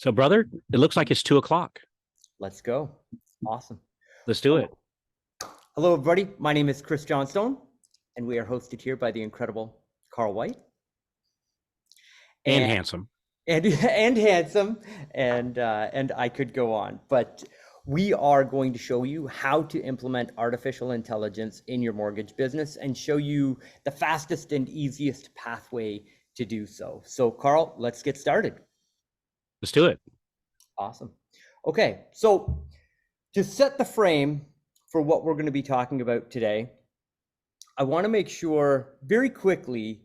So, brother, it looks like it's 2 o'clock. Let's go. Awesome. Let's do it. Hello, everybody. My name is Chris Johnstone, and we are hosted here by the incredible Carl White And and handsome. and handsome, and I could go on, but we are going to show you how to implement artificial intelligence in your mortgage business and show you the fastest and easiest pathway to do so. So, Carl, let's get started. Let's do it. Awesome. Okay, so to set the frame for what we're going to be talking about today, I want to make sure very quickly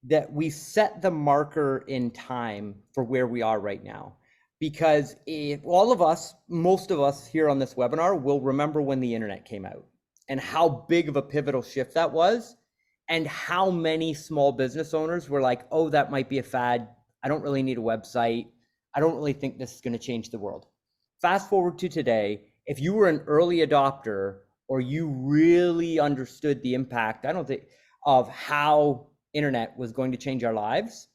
that we set the marker in time for where we are right now. Because if all of us, most of us here on this webinar will remember when the internet came out and how big of a pivotal shift that was, and how many small business owners were like, oh, that might be a fad. I don't really need a website. I don't really think this is going to change the world. Fast forward to today, if you were an early adopter or you really understood the impact, I don't think, of how internet was going to change our lives,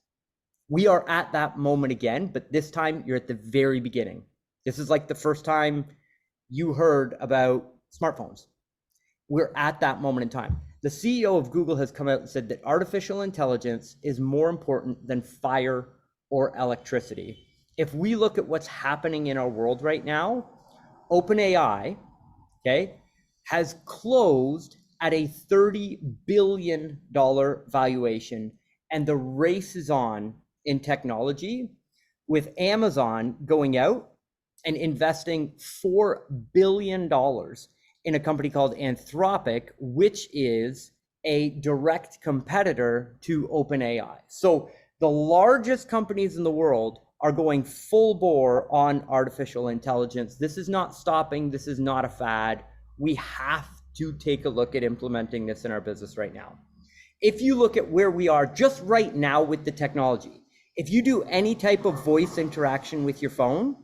we are at that moment again, but this time you're at the very beginning. This is like the first time you heard about smartphones. We're at that moment in time. The CEO of Google has come out and said that artificial intelligence is more important than fire or electricity. If we look at what's happening in our world right now, OpenAI, okay, has closed at a $30 billion valuation, and the race is on in technology, with Amazon going out and investing $4 billion in a company called Anthropic, which is a direct competitor to OpenAI. So the largest companies in the world are going full bore on artificial intelligence. This is not stopping. This is not a fad. We have to take a look at implementing this in our business right now. If you look at where we are just right now with the technology, if you do any type of voice interaction with your phone,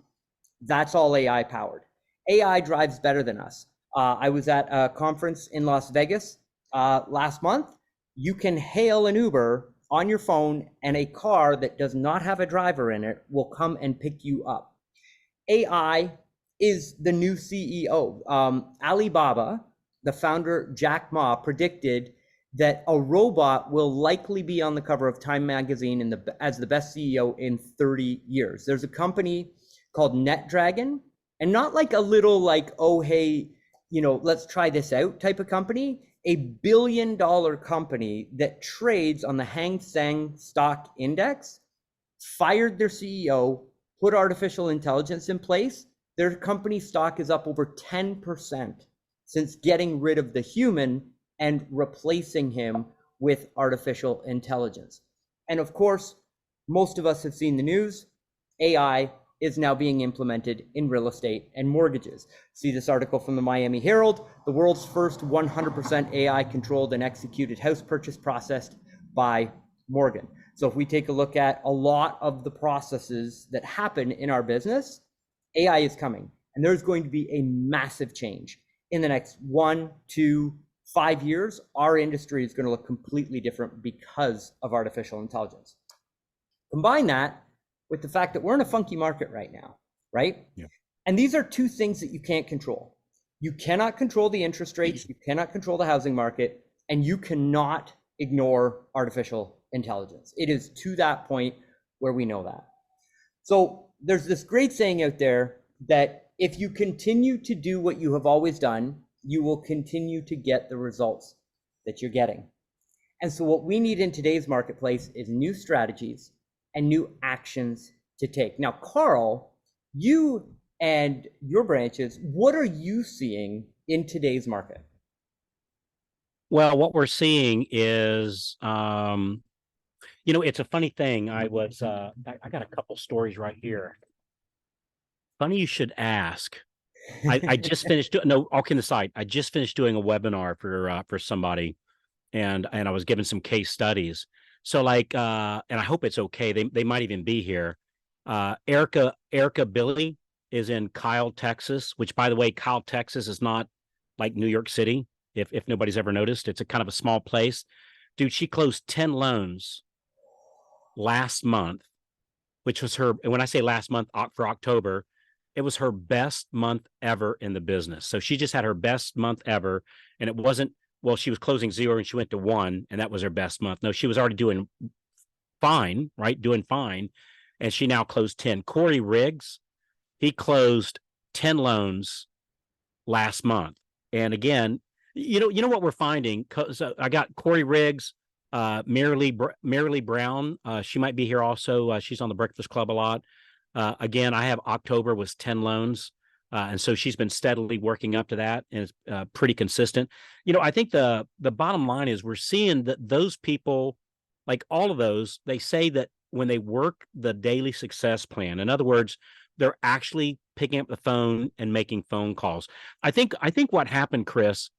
that's all AI powered. AI drives better than us. I was at a conference in Las Vegas last month. You can hail an Uber on your phone, and a car that does not have a driver in it will come and pick you up. AI is the new CEO. Alibaba, the founder Jack Ma, predicted that a robot will likely be on the cover of Time magazine as the best CEO in 30 years. There's a company called NetDragon, and not like a little like, oh, hey, let's try this out type of company, a $1 billion company that trades on the Hang Seng stock index, fired their CEO, put artificial intelligence in place. Their company stock is up over 10% since getting rid of the human and replacing him with artificial intelligence. And of course, most of us have seen the news. AI is now being implemented in real estate and mortgages. See this article from the Miami Herald, the world's first 100% AI controlled and executed house purchase processed by Morgan. So if we take a look at a lot of the processes that happen in our business, AI is coming, and there's going to be a massive change in the next 1, 2, 5 years. Our industry is going to look completely different because of artificial intelligence. Combine that with the fact that we're in a funky market right now, right? Yeah. And these are two things that you can't control. You cannot control the interest rates, you cannot control the housing market, and you cannot ignore artificial intelligence. It is to that point where we know that. So there's this great saying out there that if you continue to do what you have always done, you will continue to get the results that you're getting. And so what we need in today's marketplace is new strategies and new actions to take. Now, Carl, you and your branches, what are you seeing in today's market? Well, what we're seeing is, it's a funny thing. I got a couple stories right here. Funny you should ask. I just finished, no, all kidding aside, I just finished doing a webinar for somebody, and I was giving some case studies. So and I hope it's okay. They might even be here. Erica Billy is in Kyle, Texas, which, by the way, Kyle, Texas is not like New York City. If nobody's ever noticed, it's a kind of a small place. Dude, she closed 10 loans last month which was her. And when I say last month for October, it was her best month ever in the business. So she just had her best month ever. And it wasn't, well, she was closing zero and she went to one, and that was her best month. No, she was already doing fine, right? Doing fine. And she now closed 10. Corey Riggs, he closed 10 loans last month. And again, you know what we're finding? So I got Corey Riggs, Marilee Brown. She might be here also. She's on the Breakfast Club a lot. Again, I have October was 10 loans. And so she's been steadily working up to that, and it's pretty consistent. I think the bottom line is we're seeing that those people, like all of those, they say that when they work the daily success plan, in other words, they're actually picking up the phone and making phone calls. I think what happened, Chris,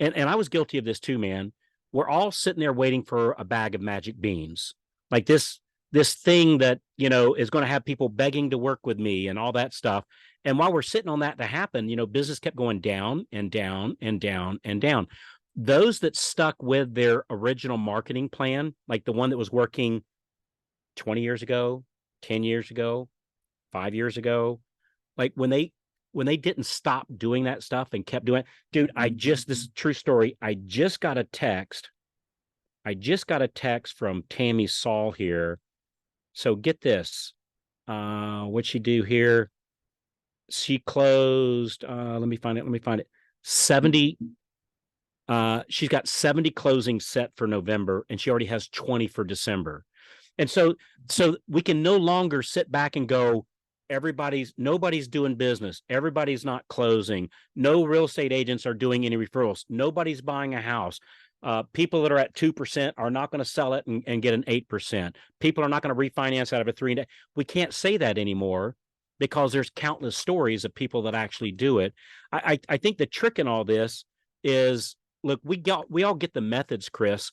and I was guilty of this too, man. We're all sitting there waiting for a bag of magic beans, like this thing that is going to have people begging to work with me and all that stuff. And while we're sitting on that to happen, business kept going down and down and down and down. Those that stuck with their original marketing plan, like the one that was working 20 years ago, 10 years ago, 5 years ago, like when they didn't stop doing that stuff and kept doing it, dude, this is a true story. I just got a text from Tammy Saul here. So get this. What'd she do here? She closed, let me find it. 70. She's got 70 closings set for November, and she already has 20 for December. And so we can no longer sit back and go, nobody's doing business. Everybody's not closing. No real estate agents are doing any referrals. Nobody's buying a house. People that are at 2% are not going to sell it and get an 8%. People are not going to refinance out of a 3. We can't say that anymore because there's countless stories of people that actually do it. I think the trick in all this is, look, we all get the methods, Chris.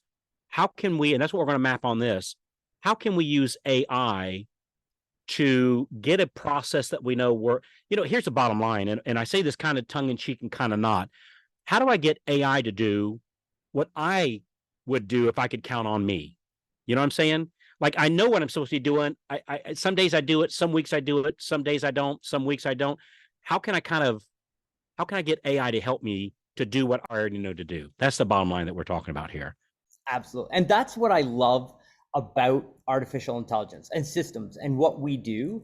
How can we, and that's what we're going to map on this, how can we use AI to get a process that we know work? Here's the bottom line, and I say this kind of tongue in cheek and kind of not. How do I get AI to do what I would do if I could count on me? You know what I'm saying? Like, I know what I'm supposed to be doing. I some days I do it, some weeks I do it, some days I don't, some weeks I don't. How can I get AI to help me to do what I already know to do? That's the bottom line that we're talking about here. Absolutely. And that's what I love about artificial intelligence and systems. And what we do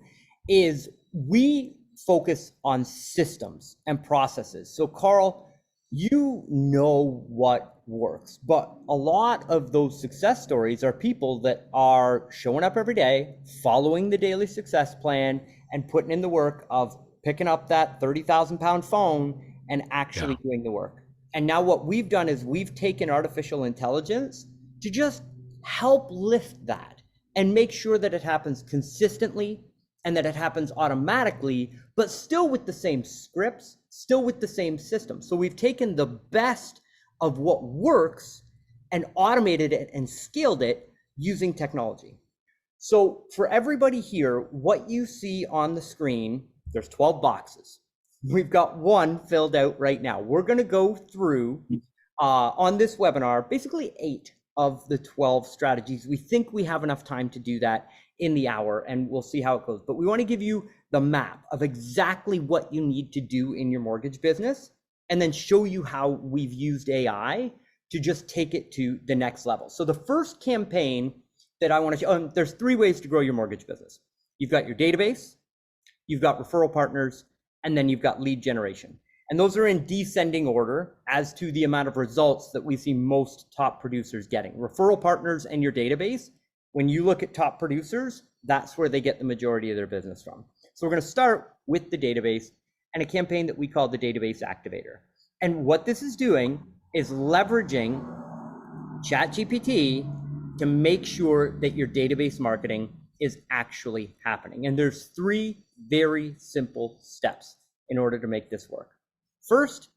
is we focus on systems and processes. So Carl, you know what works, but a lot of those success stories are people that are showing up every day, following the daily success plan, and putting in the work of picking up that 30,000-pound phone and actually doing the work. And now what we've done is we've taken artificial intelligence to just help lift that and make sure that it happens consistently and that it happens automatically, but still with the same scripts, still with the same system. So we've taken the best of what works and automated it and scaled it using technology. So for everybody here, what you see on the screen, there's 12 boxes. We've got one filled out right now. We're going to go through on this webinar, basically 8 of the 12 strategies. We think we have enough time to do that in the hour, and we'll see how it goes. But we want to give you the map of exactly what you need to do in your mortgage business, and then show you how we've used AI to just take it to the next level. So the first campaign that I want to show, there's 3 ways to grow your mortgage business. You've got your database, you've got referral partners, and then you've got lead generation. And those are in descending order as to the amount of results that we see most top producers getting. Referral partners and your database, when you look at top producers, that's where they get the majority of their business from. So we're going to start with the database and a campaign that we call the Database Activator. And what this is doing is leveraging ChatGPT to make sure that your database marketing is actually happening. And there's 3 very simple steps in order to make this work. First,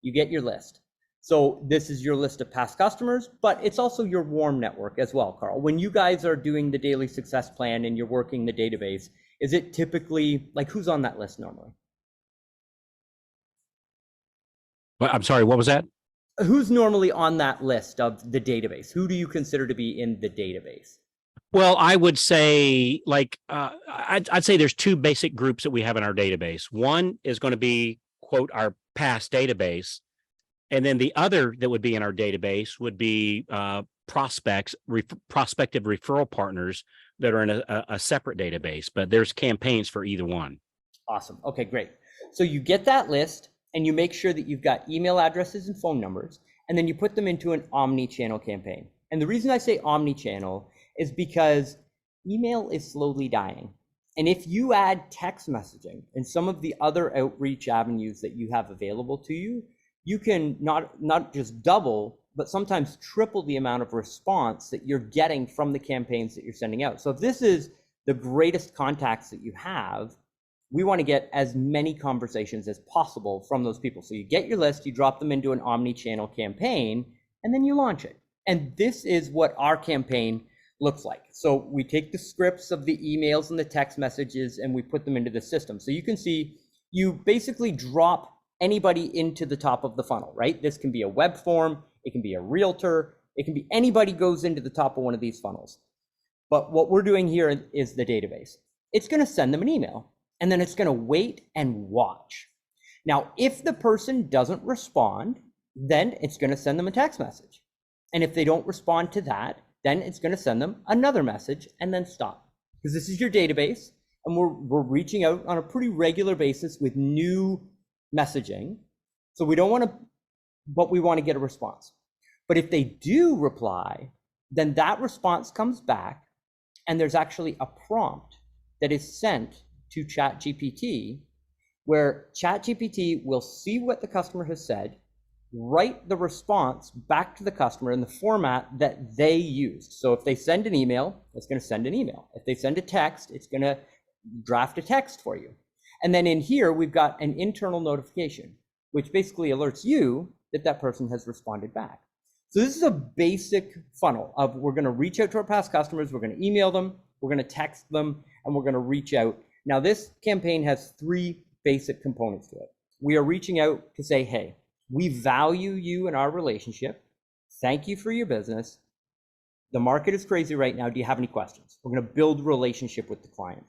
you get your list. So this is your list of past customers, but it's also your warm network as well, Carl. When you guys are doing the daily success plan and you're working the database, is it typically, like, who's on that list normally? Well, I'm sorry, what was that? Who's normally on that list of the database? Who do you consider to be in the database? Well, I would say I'd say there's two basic groups that we have in our database. One is going to be quote our past database, and then the other that would be in our database would be prospective referral partners that are in a separate database. But there's campaigns for either one. Awesome. Okay, great. So you get that list and you make sure that you've got email addresses and phone numbers, and then you put them into an omni-channel campaign. And the reason I say omni-channel is because email is slowly dying. And if you add text messaging and some of the other outreach avenues that you have available to you, you can not just double, but sometimes triple the amount of response that you're getting from the campaigns that you're sending out. So if this is the greatest contacts that you have, we want to get as many conversations as possible from those people. So you get your list, you drop them into an omni-channel campaign, and then you launch it. And this is what our campaign looks like. So we take the scripts of the emails and the text messages and we put them into the system. So you can see you basically drop anybody into the top of the funnel, right? This can be a web form, it can be a realtor, it can be anybody goes into the top of one of these funnels. But what we're doing here is the database. It's going to send them an email, and then it's going to wait and watch. Now, if the person doesn't respond, then it's going to send them a text message. And if they don't respond to that, then it's going to send them another message and then stop. Because this is your database, and we're reaching out on a pretty regular basis with new messaging. So we don't want to, but we want to get a response. But if they do reply, then that response comes back, and there's actually a prompt that is sent to ChatGPT, where ChatGPT will see what the customer has said, write the response back to the customer in the format that they used. So if they send an email, it's going to send an email. If they send a text, it's going to draft a text for you. And then in here, we've got an internal notification, which basically alerts you that that person has responded back. So this is a basic funnel of we're going to reach out to our past customers, we're going to email them, we're going to text them, and we're going to reach out. Now, this campaign has three basic components to it. We are reaching out to say, hey, we value you and our relationship. Thank you for your business. The market is crazy right now. Do you have any questions? We're going to build a relationship with the client.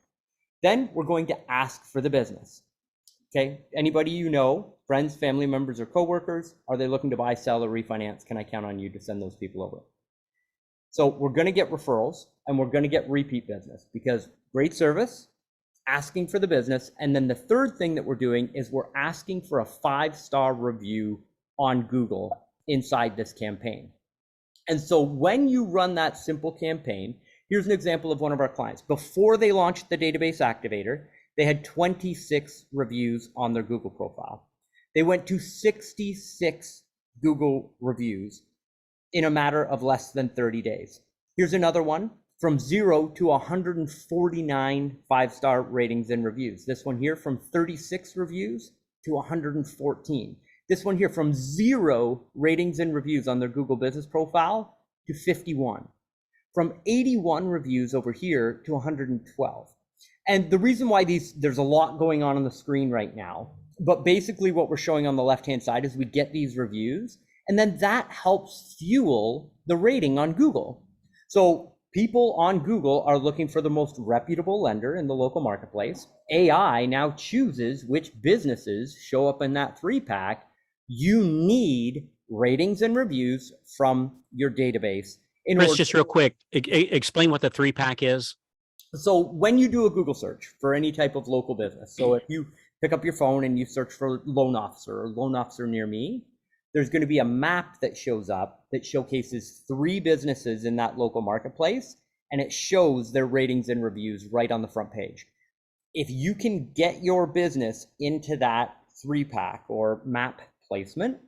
Then we're going to ask for the business. Okay, anybody you know, friends, family members, or coworkers, are they looking to buy, sell, or refinance? Can I count on you to send those people over? So we're going to get referrals and we're going to get repeat business because great service, asking for the business. And then the third thing that we're doing is we're asking for a 5-star review on Google inside this campaign. And so when you run that simple campaign, here's an example of one of our clients. Before they launched the database activator, they had 26 reviews on their Google profile. They went to 66 Google reviews in a matter of less than 30 days. Here's another one, from 0 to 149 5-star ratings and reviews. This one here from 36 reviews to 114. This one here from 0 ratings and reviews on their Google business profile to 51. From 81 reviews over here to 112. And the reason why there's a lot going on the screen right now, but basically what we're showing on the left-hand side is we get these reviews, and then that helps fuel the rating on Google. So people on Google are looking for the most reputable lender in the local marketplace. AI now chooses which businesses show up in that 3-pack. You need ratings and reviews from your database. Chris, just real quick, explain what the 3-pack is. So when you do a Google search for any type of local business, so if you pick up your phone and you search for loan officer or loan officer near me, there's going to be a map that shows up that showcases 3 businesses in that local marketplace, and it shows their ratings and reviews right on the front page. If you can get your business into that 3-pack or map placement,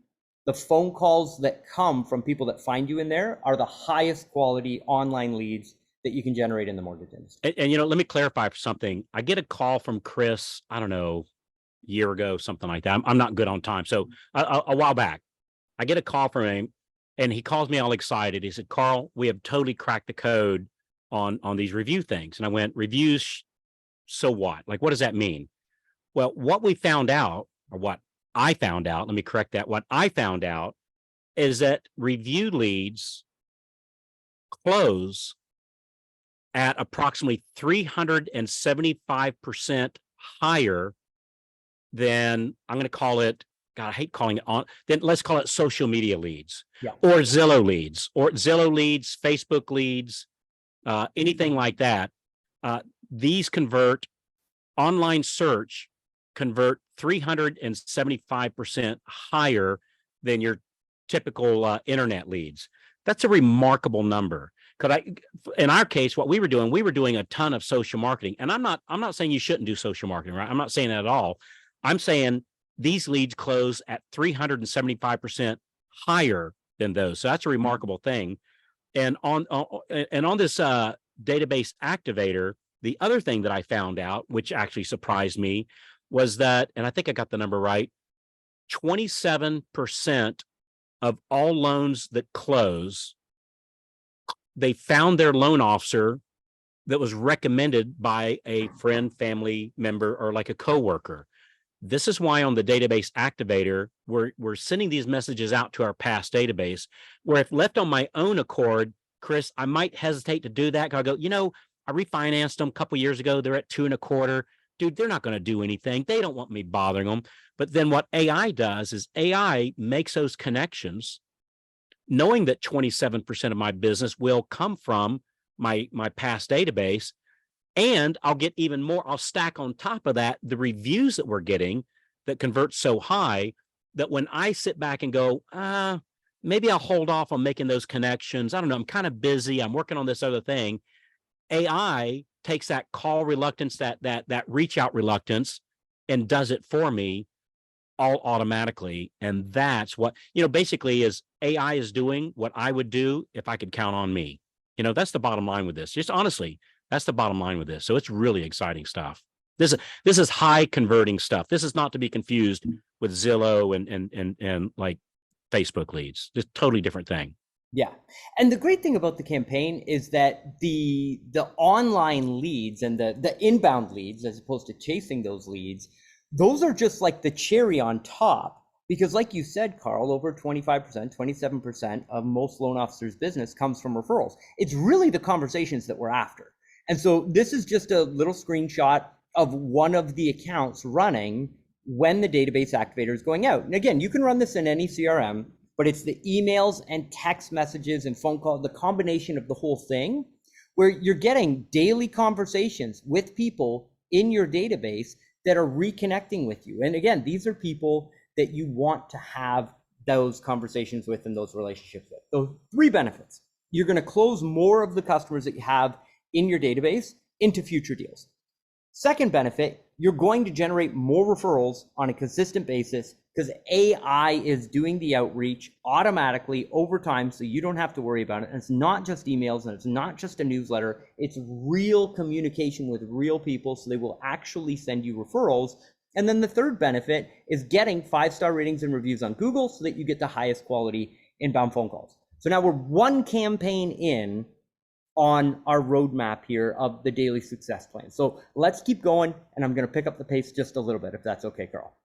the phone calls that come from people that find you in there are the highest quality online leads that you can generate in the mortgage industry. And let me clarify something. I get a call from Chris, I don't know, a year ago, something like that. I'm not good on time. So a while back, I get a call from him and he calls me all excited. He said, Carl, we have totally cracked the code on these review things. And I went, reviews, so what? Like, what does that mean? Well, what we found out, or what I found out, let me correct that. What I found out is that review leads close at approximately 375% higher than, I'm going to call it, God, I hate calling it on, then let's call it social media leads, Yeah. or Zillow leads, Facebook leads, anything like that. These convert, online search convert 375% higher than your typical internet leads. That's a remarkable number. In our case, what we were doing a ton of social marketing. And I'm not saying you shouldn't do social marketing, right? I'm not saying that at all. I'm saying these leads close at 375% higher than those. So that's a remarkable thing. And on this database activator, the other thing that I found out, which actually surprised me, was that, and I think I got the number right, 27% of all loans that close, they found their loan officer that was recommended by a friend, family member, or like a coworker. This is why on the database activator, we're sending these messages out to our past database, where if left on my own accord, Chris, I might hesitate to do that. I go, I refinanced them a couple years ago. They're at 2.25. Dude, they're not going to do anything. They don't want me bothering them. But then what AI does is AI makes those connections, knowing that 27% of my business will come from my past database. And I'll get even more. I'll stack on top of that the reviews that we're getting that convert so high that when I sit back and go, maybe I'll hold off on making those connections. I don't know. I'm kind of busy. I'm working on this other thing. AI takes that call reluctance, that reach out reluctance, and does it for me all automatically. And that's what, basically is AI is doing what I would do if I could count on me. That's the bottom line with this. Just honestly, that's the bottom line with this. So it's really exciting stuff. This is high converting stuff. This is not to be confused with Zillow and like Facebook leads. Just totally different thing. Yeah. And the great thing about the campaign is that the online leads and the inbound leads, as opposed to chasing those leads, those are just like the cherry on top. Because like you said, Carl, over 25%, 27% of most loan officers' business comes from referrals. It's really the conversations that we're after. And so this is just a little screenshot of one of the accounts running when the database activator is going out. And again, you can run this in any CRM, but it's the emails and text messages and phone calls, the combination of the whole thing, where you're getting daily conversations with people in your database that are reconnecting with you. And again, these are people that you want to have those conversations with and those relationships with. So 3 benefits. You're going to close more of the customers that you have in your database into future deals. Second benefit, you're going to generate more referrals on a consistent basis because AI is doing the outreach automatically over time, so you don't have to worry about it. And it's not just emails and it's not just a newsletter. It's real communication with real people, so they will actually send you referrals. And then the third benefit is getting 5-star ratings and reviews on Google so that you get the highest quality inbound phone calls. So now we're one campaign in on our roadmap here of the daily success plan. So let's keep going, and I'm going to pick up the pace just a little bit, if that's okay, Carl.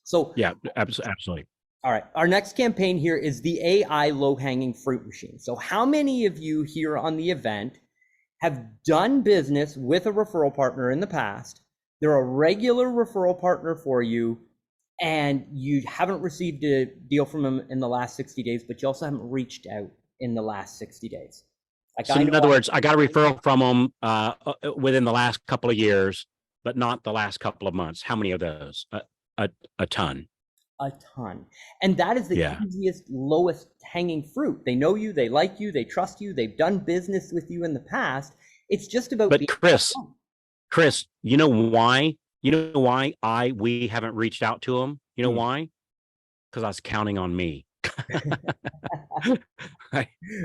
So yeah, absolutely. All right, our next campaign here is the AI low-hanging fruit machine. So how many of you here on the event have done business with a referral partner in the past? They're a regular referral partner for you, and you haven't received a deal from them in the last 60 days, but you also haven't reached out in the last 60 days. So in other words, I got a referral from them within the last couple of years, but not the last couple of months. How many of those? A ton. A ton. And that is the easiest, lowest hanging fruit. They know you, they like you, they trust you, they've done business with you in the past. It's just about. But Chris, you know why? We haven't reached out to them? You know why? Because I was counting on me.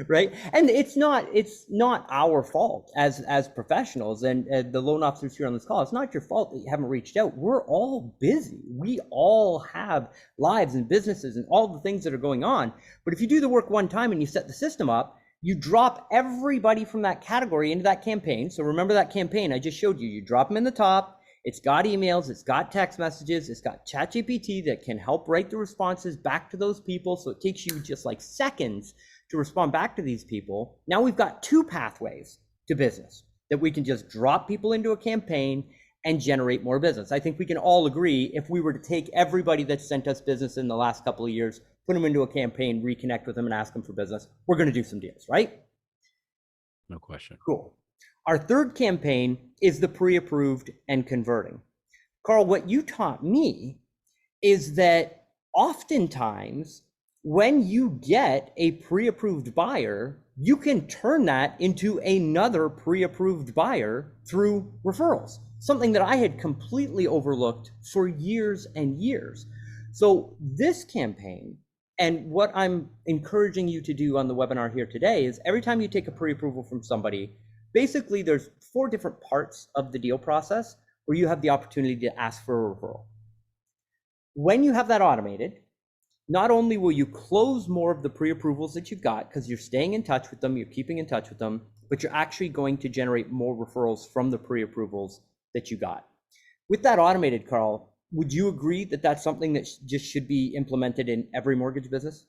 Right. And it's not our fault as professionals and the loan officers here on this call. It's not your fault that you haven't reached out. We're all busy. We all have lives and businesses and all the things that are going on. But if you do the work one time and you set the system up, you drop everybody from that category into that campaign. So remember that campaign I just showed you. You drop them in the top. It's got emails, it's got text messages, it's got ChatGPT that can help write the responses back to those people. So it takes you just like seconds to respond back to these people. Now we've got 2 pathways. to business, that we can just drop people into a campaign and generate more business. I think we can all agree, if we were to take everybody that's sent us business in the last couple of years, put them into a campaign, reconnect with them and ask them for business, we're going to do some deals, right? No question. Cool. Our third campaign is the pre-approved and converting. Carl, what you taught me is that oftentimes when you get a pre-approved buyer, you can turn that into another pre-approved buyer through referrals, something that I had completely overlooked for years and years. So this campaign, and what I'm encouraging you to do on the webinar here today, is every time you take a pre-approval from somebody, basically there's 4 different parts of the deal process where you have the opportunity to ask for a referral. When you have that automated, not only will you close more of the pre-approvals that you've got because you're staying in touch with them, you're keeping in touch with them, but you're actually going to generate more referrals from the pre-approvals that you got. With that automated, Carl, would you agree that that's something that just should be implemented in every mortgage business?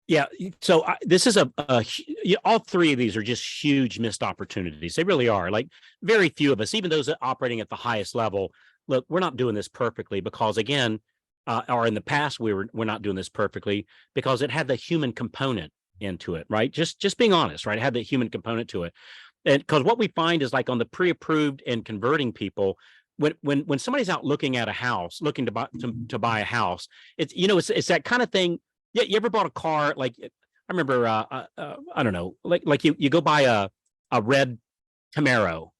Yeah. So this is all 3 of these are just huge missed opportunities. They really are. Like, very few of us, even those that operating at the highest level, look, we're not doing this perfectly because, again, or in the past, we're not doing this perfectly because it had the human component into it, right? Just being honest, right? It had the human component to it. And because what we find is, like, on the pre-approved and converting people, when somebody's out looking at a house, looking to buy a house, it's that kind of thing. Yeah, you ever bought a car? Like, I remember, I don't know, like you go buy a red Camaro,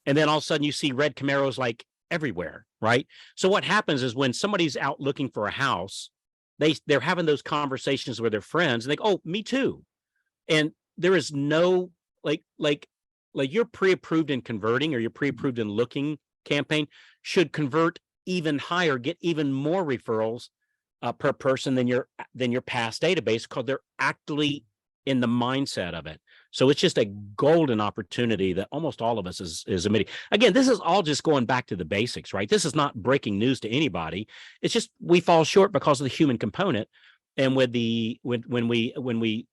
and then all of a sudden you see red Camaros like everywhere, right? So what happens is, when somebody's out looking for a house, they're having those conversations with their friends, and they go, "Oh, me too." And there is no, like your pre-approved and converting, or your pre-approved and looking campaign should convert even higher, get even more referrals per person than your past database, because they're actually in the mindset of it. So it's just a golden opportunity that almost all of us is emitting. Again, this is all just going back to the basics, right? This is not breaking news to anybody. It's just we fall short because of the human component. And with when we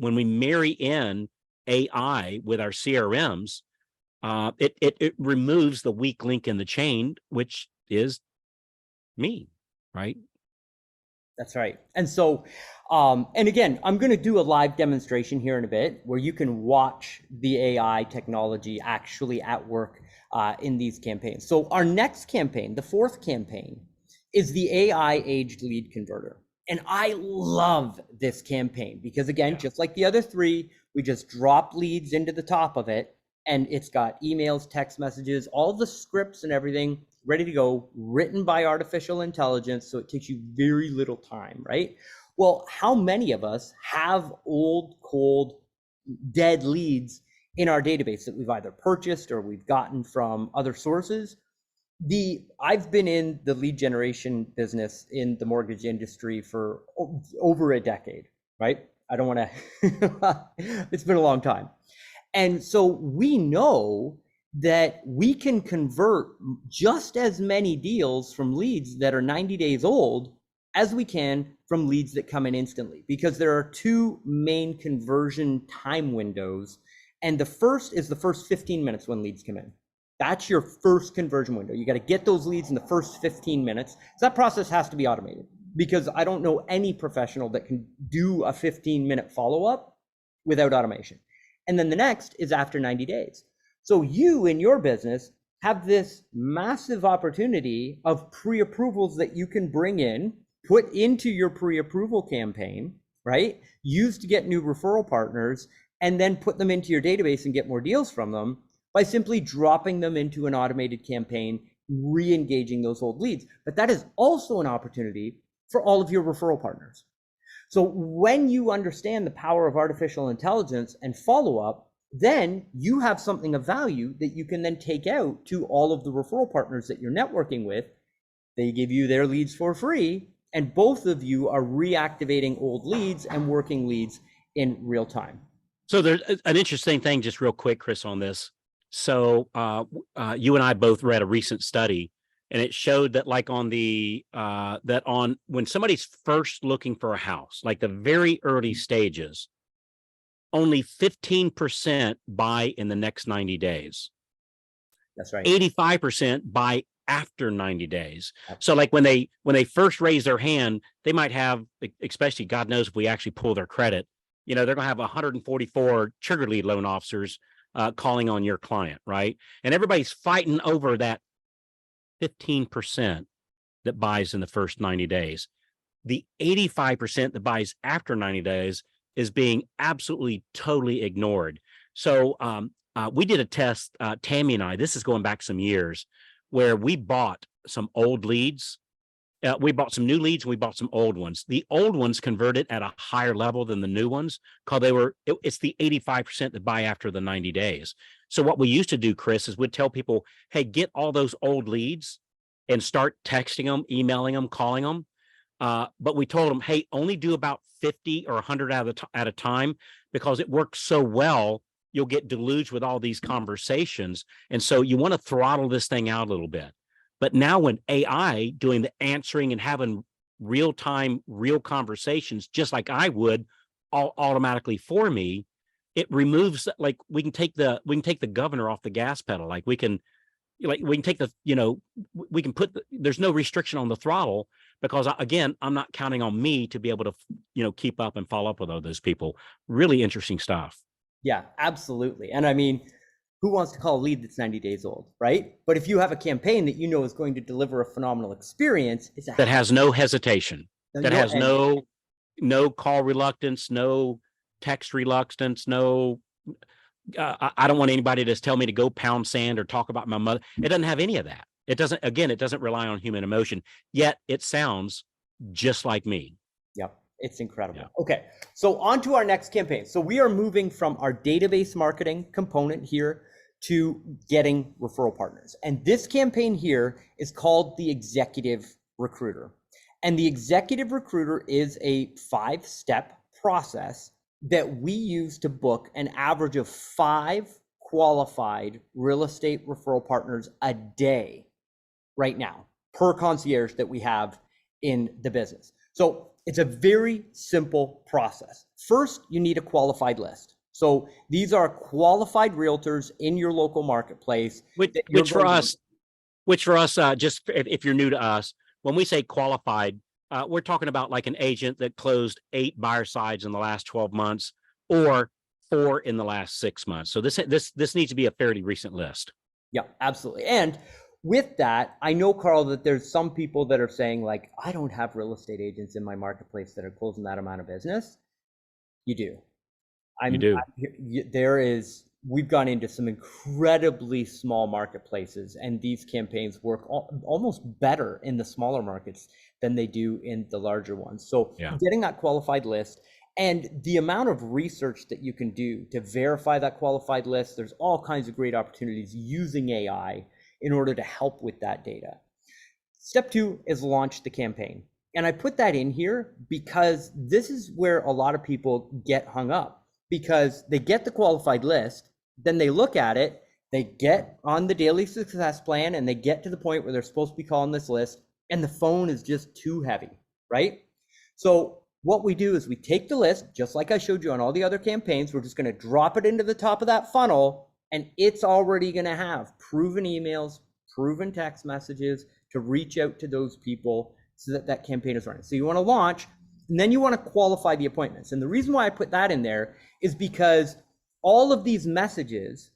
marry in AI with our CRMs, it removes the weak link in the chain, which is me, right? That's right. And so, and again, I'm going to do a live demonstration here in a bit where you can watch the AI technology actually at work in these campaigns. So our next campaign, the 4th campaign, is the AI aged lead converter. And I love this campaign because, again, just like the other 3, we just drop leads into the top of it, and it's got emails, text messages, all the scripts and everything ready to go, written by artificial intelligence, so it takes you very little time, right? Well, how many of us have old, cold, dead leads in our database that we've either purchased or we've gotten from other sources? I've been in the lead generation business in the mortgage industry for over a decade, right? I don't want to, it's been a long time. And so we know that we can convert just as many deals from leads that are 90 days old as we can from leads that come in instantly, because there are 2 main conversion time windows. And the first is the first 15 minutes when leads come in. That's your first conversion window. You got to get those leads in the first 15 minutes. So that process has to be automated, because I don't know any professional that can do a 15-minute follow-up without automation. And then the next is after 90 days. So you in your business have this massive opportunity of pre-approvals that you can bring in, put into your pre-approval campaign, right? Use to get new referral partners, and then put them into your database and get more deals from them by simply dropping them into an automated campaign, re-engaging those old leads. But that is also an opportunity for all of your referral partners. So when you understand the power of artificial intelligence and follow-up, then you have something of value that you can then take out to all of the referral partners that you're networking with. They give you their leads for free, and both of you are reactivating old leads and working leads in real time. So there's an interesting thing, just real quick, Chris, on this. So you and I both read a recent study, and it showed that, like, on when somebody's first looking for a house, like the very early stages, only 15% buy in the next 90 days. That's right. 85% buy after 90 days. Yep. So like when they first raise their hand, they might have, especially God knows if we actually pull their credit, they're going to have 144 trigger lead loan officers calling on your client, right? And everybody's fighting over that 15% that buys in the first 90 days. The 85% that buys after 90 days is being absolutely totally ignored. So we did a test, Tammy and I, this is going back some years, where we bought some old leads. We bought some new leads and we bought some old ones. The old ones converted at a higher level than the new ones because it's the 85% that buy after the 90 days. So what we used to do, Chris, is we'd tell people, hey, get all those old leads and start texting them, emailing them, calling them. But we told them, hey, only do about 50 or 100 at a time, because it works so well. You'll get deluged with all these conversations. And so you want to throttle this thing out a little bit. But now when AI doing the answering and having real time, real conversations, just like I would, all automatically for me, it removes, like we can take the governor off the gas pedal. Like we can take we can put there's no restriction on the throttle, because again, I'm not counting on me to be able to keep up and follow up with all those people. Really interesting stuff. Yeah, absolutely. And I mean, who wants to call a lead that's 90 days old, right? But if you have a campaign that you know is going to deliver a phenomenal experience, that has no hesitation, that has no call reluctance, no text reluctance, no I don't want anybody to tell me to go pound sand or talk about my mother. It doesn't have any of that. It doesn't rely on human emotion, yet it sounds just like me. Yep. It's incredible. Yeah. Okay. So on to our next campaign. So we are moving from our database marketing component here to getting referral partners. And this campaign here is called the Executive Recruiter. And the Executive Recruiter is a 5-step process that we use to book an average of 5 qualified real estate referral partners a day right now per concierge that we have in the business. So it's a very simple process. First, you need a qualified list. So these are qualified realtors in your local marketplace. Which for us, just if you're new to us, when we say qualified, we're talking about like an agent that closed 8 buyer sides in the last 12 months or 4 in the last 6 months. So this needs to be a fairly recent list. Yeah, absolutely. And with that, I know, Carl, that there's some people that are saying, like, I don't have real estate agents in my marketplace that are closing that amount of business. You do. You do. We've gone into some incredibly small marketplaces, and these campaigns work almost better in the smaller markets than they do in the larger ones. So getting that qualified list and the amount of research that you can do to verify that qualified list, there's all kinds of great opportunities using AI in order to help with that data. Step 2 is launch the campaign. And I put that in here because this is where a lot of people get hung up, because they get the qualified list, then they look at it, they get on the daily success plan, and they get to the point where they're supposed to be calling this list, and the phone is just too heavy, right? So what we do is we take the list, just like I showed you on all the other campaigns, we're just going to drop it into the top of that funnel, and it's already going to have proven emails, proven text messages to reach out to those people so that that campaign is running. So you want to launch, and then you want to qualify the appointments. And the reason why I put that in there is because all of these messages,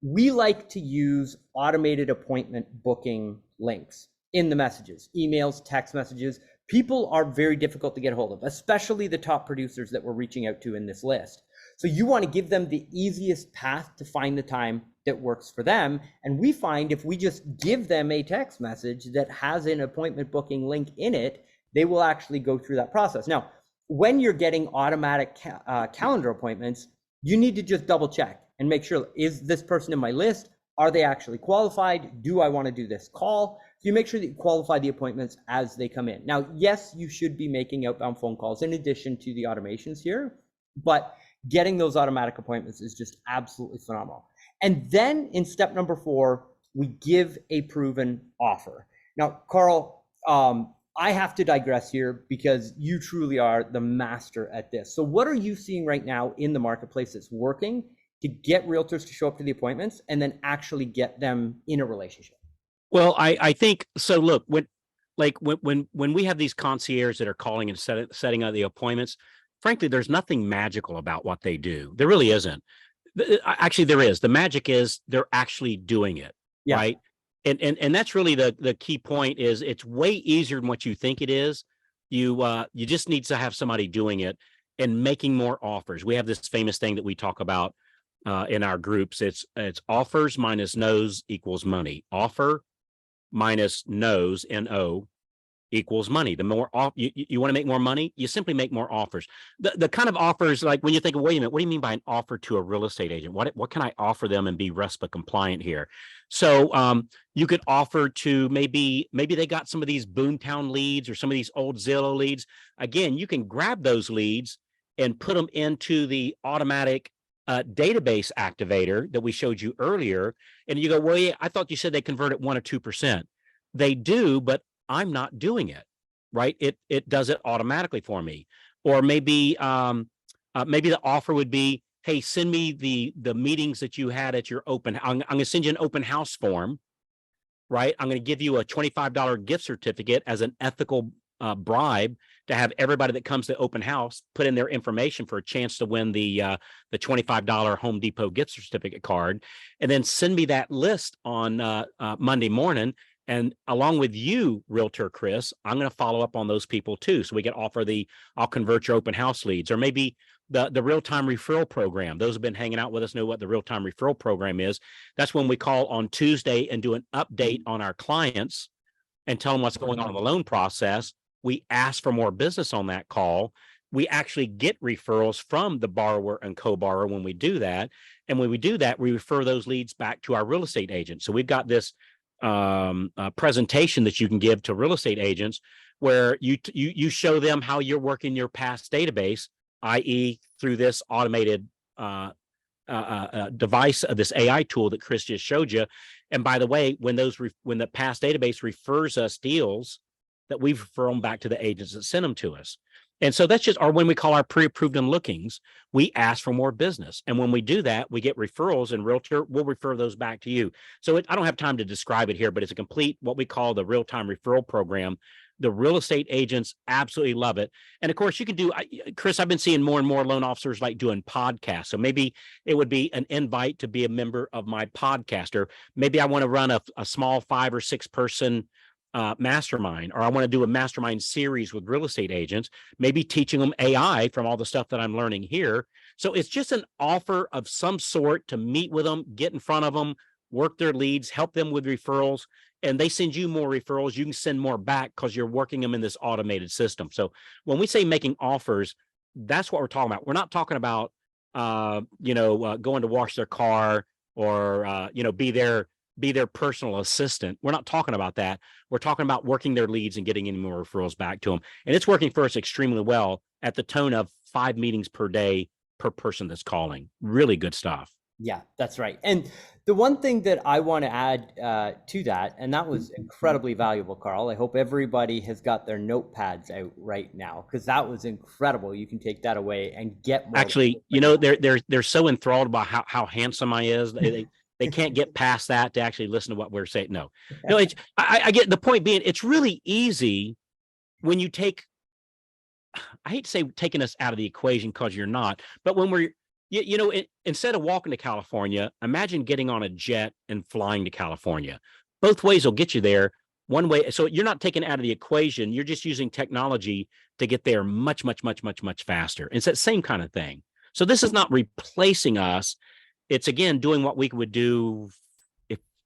we like to use automated appointment booking links in the messages, emails, text messages. People are very difficult to get a hold of, especially the top producers that we're reaching out to in this list. So you want to give them the easiest path to find the time that works for them. And we find if we just give them a text message that has an appointment booking link in it, they will actually go through that process. Now, when you're getting automatic calendar appointments, you need to just double check and make sure, is this person in my list? Are they actually qualified? Do I want to do this call? So you make sure that you qualify the appointments as they come in. Now, yes, you should be making outbound phone calls in addition to the automations here, but getting those automatic appointments is just absolutely phenomenal. And then in step number 4, we give a proven offer. Now, Carl, I have to digress here because you truly are the master at this. So what are you seeing right now in the marketplace that's working to get realtors to show up to the appointments and then actually get them in a relationship? Well, I think so. Look, when we have these concierges that are calling and setting up the appointments, frankly, there's nothing magical about what they do. There really isn't. Actually, there is. The magic is they're actually doing it, Yeah. right? And that's really the key point. Is it's way easier than what you think it is. You just need to have somebody doing it and making more offers. We have this famous thing that we talk about in our groups. It's offers minus no's equals money. Offer minus no's, no, equals money. The more off you want to make more money, you simply make more offers. The kind of offers, like when you think, wait a minute, what do you mean by an offer to a real estate agent? What can I offer them and be RESPA compliant here? So you could offer to maybe they got some of these Boomtown leads or some of these old Zillow leads. Again, you can grab those leads and put them into the automatic database activator that we showed you earlier. And you go, well, yeah, I thought you said they convert at 1 or 2%. They do, but I'm not doing it, right? It does it automatically for me. Or maybe the offer would be, hey, send me the meetings that you had at your open. I'm going to send you an open house form, right? I'm going to give you a $25 gift certificate as an ethical bribe to have everybody that comes to open house put in their information for a chance to win the $25 Home Depot gift certificate card, and then send me that list on Monday morning. And along with you, Realtor Chris, I'm going to follow up on those people too. So we can offer I'll convert your open house leads, or maybe the real-time referral program. Those have been hanging out with us know what the real-time referral program is. That's when we call on Tuesday and do an update on our clients and tell them what's going on in the loan process. We ask for more business on that call. We actually get referrals from the borrower and co-borrower when we do that. And when we do that, we refer those leads back to our real estate agent. So we've got this presentation that you can give to real estate agents where you show them how you're working your past database, i.e. through this automated device, this AI tool that Chris just showed you. And by the way, when the past database refers us deals, that we refer them back to the agents that send them to us. And so that's just, or when we call our pre-approved and lookings, we ask for more business. And when we do that, we get referrals, and Realtor will refer those back to you. So I don't have time to describe it here, but it's a complete, what we call the real-time referral program. The real estate agents absolutely love it. And of course, you can do, Chris, I've been seeing more and more loan officers like doing podcasts. So maybe it would be an invite to be a member of my podcast, or maybe I want to run a small 5 or 6 person mastermind, or I want to do a mastermind series with real estate agents, maybe teaching them AI from all the stuff that I'm learning here. So it's just an offer of some sort to meet with them, get in front of them, work their leads, help them with referrals, and they send you more referrals. You can send more back because you're working them in this automated system. So when we say making offers, that's what we're talking about. We're not talking about going to wash their car, or be their personal assistant. We're not talking about that. We're talking about working their leads and getting any more referrals back to them. And it's working for us extremely well at the tone of 5 meetings per day per person that's calling. Really good stuff. Yeah, that's right. And the one thing that I want to add to that, and that was incredibly valuable, Carl. I hope everybody has got their notepads out right now, because that was incredible. You can take that away and get more. Actually, they're so enthralled by how handsome I is. They can't get past that to actually listen to what we're saying. No, I get the point being, it's really easy when you take, I hate to say taking us out of the equation because you're not, but when instead of walking to California, imagine getting on a jet and flying to California. Both ways will get you there. One way, so you're not taking it out of the equation. You're just using technology to get there much, much, much, much, much faster. It's that same kind of thing. So this is not replacing us. It's, again, doing what we would do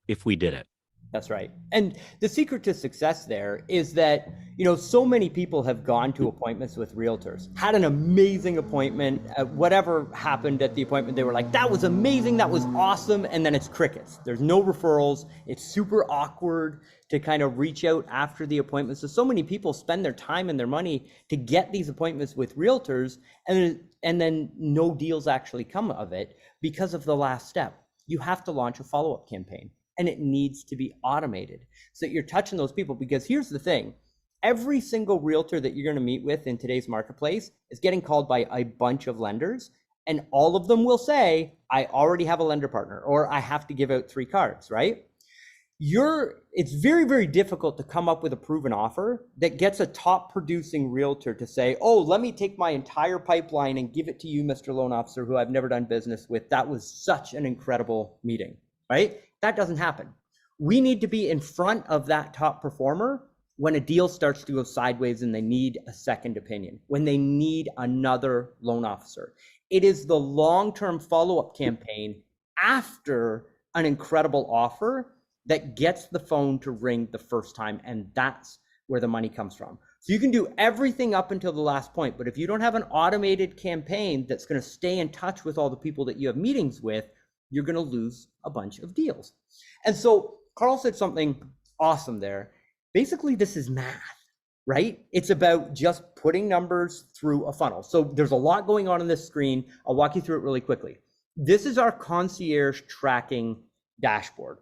if we did it. That's right. And the secret to success there is that, so many people have gone to appointments with realtors, had an amazing appointment, whatever happened at the appointment, they were like, that was amazing, that was awesome. And then it's crickets. There's no referrals. It's super awkward to kind of reach out after the appointment. So many people spend their time and their money to get these appointments with realtors, and then no deals actually come of it because of the last step. You have to launch a follow-up campaign. And it needs to be automated so that you're touching those people. Because here's the thing, every single realtor that you're going to meet with in today's marketplace is getting called by a bunch of lenders, and all of them will say, I already have a lender partner, or I have to give out 3 cards, right? It's very, very difficult to come up with a proven offer that gets a top producing realtor to say, oh, let me take my entire pipeline and give it to you, Mr. Loan Officer, who I've never done business with. That was such an incredible meeting, right? That doesn't happen. We need to be in front of that top performer when a deal starts to go sideways and they need a second opinion, when they need another loan officer. It is the long-term follow-up campaign after an incredible offer that gets the phone to ring the first time, and that's where the money comes from. So you can do everything up until the last point, but if you don't have an automated campaign that's going to stay in touch with all the people that you have meetings with, you're going to lose a bunch of deals. And so Carl said something awesome there. Basically, this is math, right? It's about just putting numbers through a funnel. So there's a lot going on this screen. I'll walk you through it really quickly. This is our concierge tracking dashboard.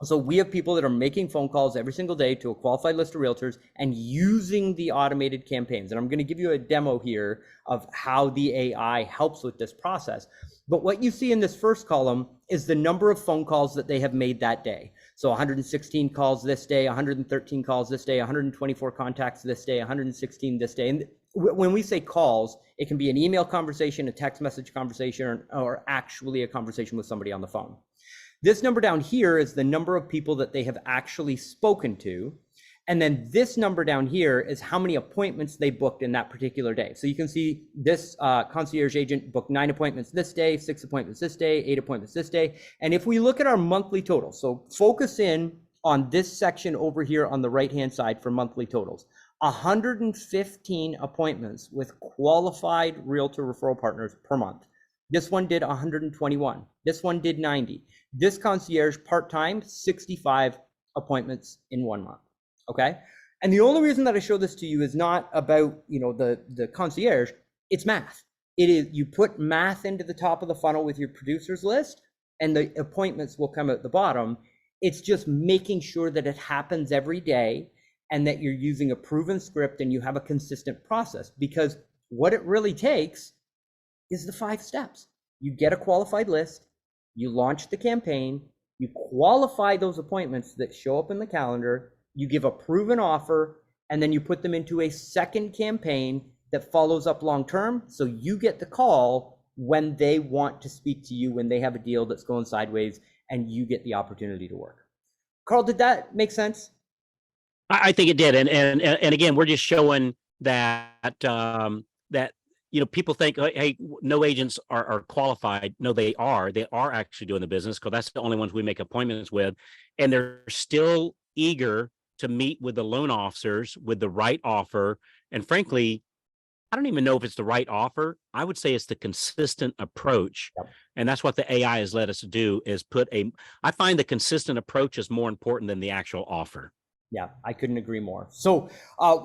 So we have people that are making phone calls every single day to a qualified list of realtors and using the automated campaigns. And I'm going to give you a demo here of how the AI helps with this process. But what you see in this first column is the number of phone calls that they have made that day. So 116 calls this day, 113 calls this day, 124 contacts this day, 116 this day. And when we say calls, it can be an email conversation, a text message conversation, or actually a conversation with somebody on the phone. This number down here is the number of people that they have actually spoken to. And then this number down here is how many appointments they booked in that particular day. So you can see this concierge agent booked 9 appointments this day, 6 appointments this day, 8 appointments this day. And if we look at our monthly totals, so focus in on this section over here on the right-hand side for monthly totals. 115 appointments with qualified realtor referral partners per month. This one did 121. This one did 90. This concierge part-time, 65 appointments in 1 month. Okay. And the only reason that I show this to you is not about, the concierge, it's math. It is, you put math into the top of the funnel with your producers list and the appointments will come out the bottom. It's just making sure that it happens every day and that you're using a proven script and you have a consistent process, because what it really takes is the 5 steps. You get a qualified list, you launch the campaign, you qualify those appointments that show up in the calendar, you give a proven offer, and then you put them into a second campaign that follows up long-term. So you get the call when they want to speak to you, when they have a deal that's going sideways, and you get the opportunity to work. Carl, did that make sense? I think it did. And again, we're just showing that, people think, hey, no agents are qualified. No, they are actually doing the business, because that's the only ones we make appointments with. And they're still eager to meet with the loan officers with the right offer. And frankly, I don't even know if it's the right offer. I would say it's the consistent approach. Yep. And that's what the AI has led us to do, is I find the consistent approach is more important than the actual offer. Yeah, I couldn't agree more. So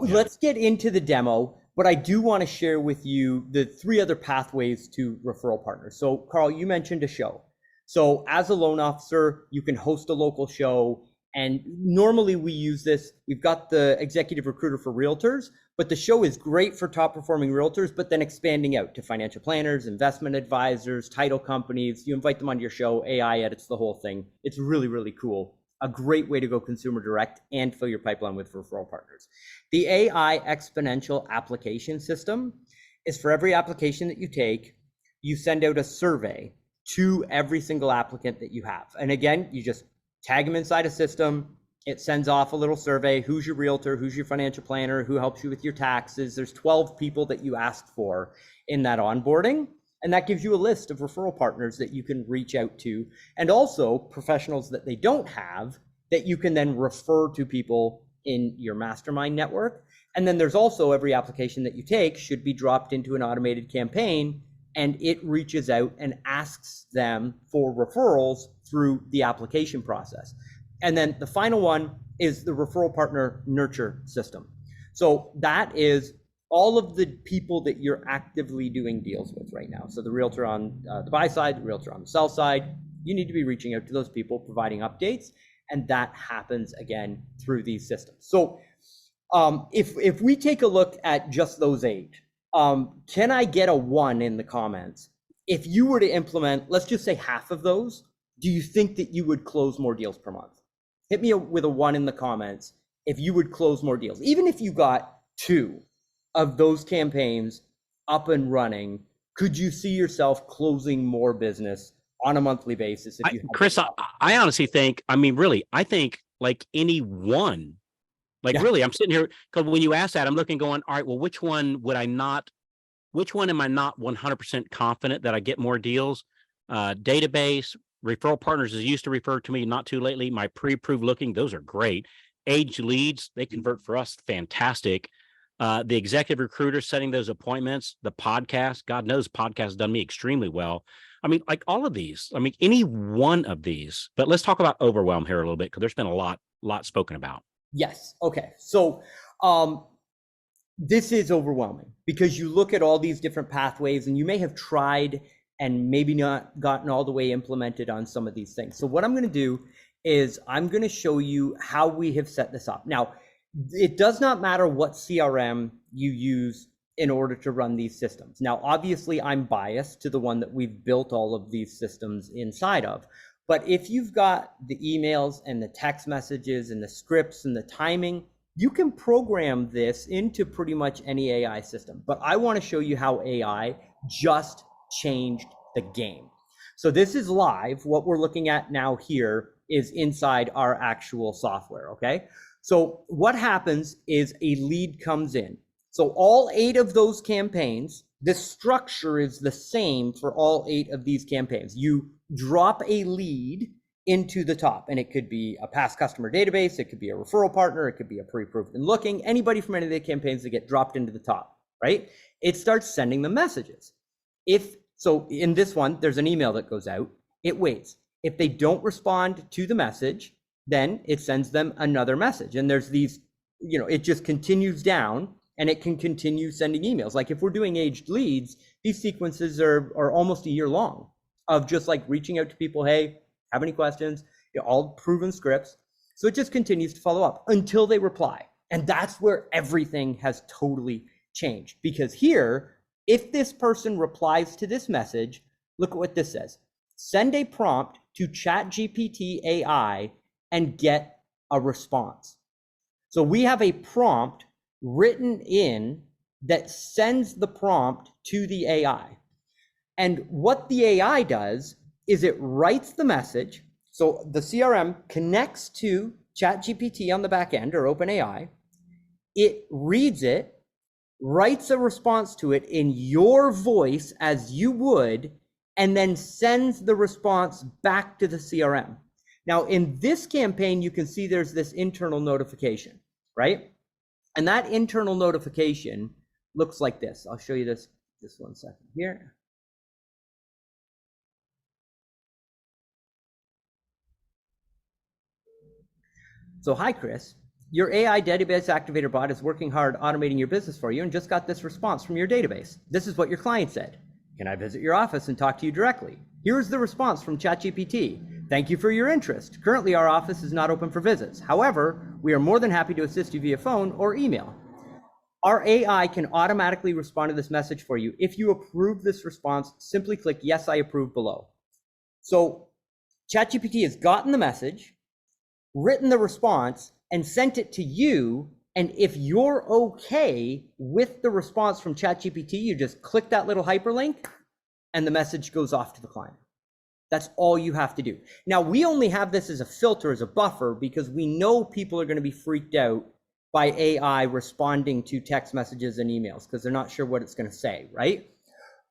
let's get into the demo, but I do want to share with you the 3 other pathways to referral partners. So Carl, you mentioned a show. So as a loan officer, you can host a local show. And normally we use this. We've got the executive recruiter for realtors, but the show is great for top performing realtors, but then expanding out to financial planners, investment advisors, title companies. You invite them onto your show, AI edits the whole thing. It's really, really cool. A great way to go consumer direct and fill your pipeline with referral partners. The AI exponential application system is for every application that you take, you send out a survey to every single applicant that you have. And again, you just tag them inside a system. It sends off a little survey. Who's your realtor? Who's your financial planner? Who helps you with your taxes? There's 12 people that you asked for in that onboarding. And that gives you a list of referral partners that you can reach out to, and also professionals that they don't have that you can then refer to people in your mastermind network. And then there's also, every application that you take should be dropped into an automated campaign, and it reaches out and asks them for referrals through the application process. And then the final one is the referral partner nurture system. So that is all of the people that you're actively doing deals with right now. So the realtor on the buy side, the realtor on the sell side, you need to be reaching out to those people, providing updates. And that happens again through these systems. So If we take a look at just those 8, can I get a 1 in the comments? If you were to implement, let's just say half of those, do you think that you would close more deals per month? Hit me with a 1 in the comments if you would close more deals. Even if you got 2 of those campaigns up and running, could you see yourself closing more business on a monthly basis if you had Chris, I honestly think, I mean, really, I think like any one, like Yeah. really, I'm sitting here because when you ask that, I'm looking going, all right, well, which one am I not 100% confident that I get more deals? Database, referral partners is used to refer to me, not too lately. My pre-approved looking, those are great. Aged leads, they convert for us, fantastic. The executive recruiter setting those appointments, the podcast, God knows podcast has done me extremely well. I mean, like all of these, I mean, any one of these, but let's talk about overwhelm here a little bit because there's been a lot spoken about. Yes. Okay. So, this is overwhelming because you look at all these different pathways and you may have tried and maybe not gotten all the way implemented on some of these things. So what I'm going to do is I'm going to show you how we have set this up. Now, it does not matter what CRM you use in order to run these systems. Now, obviously, I'm biased to the one that we've built all of these systems inside of. But if you've got the emails and the text messages and the scripts and the timing, you can program this into pretty much any AI system. But I want to show you how AI just changed the game. So this is live. What we're looking at now here is inside our actual software, okay? So what happens is a lead comes in. So all 8 of those campaigns, the structure is the same for all 8 of these campaigns. You drop a lead into the top, and it could be a past customer database, it could be a referral partner, it could be a pre-approved and looking, anybody from any of the campaigns that get dropped into the top, right? It starts sending them messages. So in this one, there's an email that goes out, it waits. If they don't respond to the message, then it sends them another message. And there's these, it just continues down and it can continue sending emails. Like if we're doing aged leads, these sequences are almost a year long of just like reaching out to people, hey, have any questions, all proven scripts. So it just continues to follow up until they reply. And that's where everything has totally changed. Because here, if this person replies to this message, look at what this says. Send a prompt to ChatGPT AI and get a response. So we have a prompt written in that sends the prompt to the AI. And what the AI does is it writes the message. So the CRM connects to ChatGPT on the back end or OpenAI. It reads it, writes a response to it in your voice as you would, and then sends the response back to the CRM. Now, in this campaign, you can see there's this internal notification, right? And that internal notification looks like this. I'll show you this just one second here. So, hi, Chris. Your AI database activator bot is working hard automating your business for you and just got this response from your database. This is what your client said. Can I visit your office and talk to you directly? Here's the response from ChatGPT. Thank you for your interest. Currently, our office is not open for visits. However, we are more than happy to assist you via phone or email. Our AI can automatically respond to this message for you. If you approve this response, simply click yes, I approve below. So ChatGPT has gotten the message, written the response, and sent it to you. And if you're okay with the response from ChatGPT, you just click that little hyperlink and the message goes off to the client. That's all you have to do. Now, we only have this as a filter, as a buffer, because we know people are going to be freaked out by AI responding to text messages and emails because they're not sure what it's going to say, right?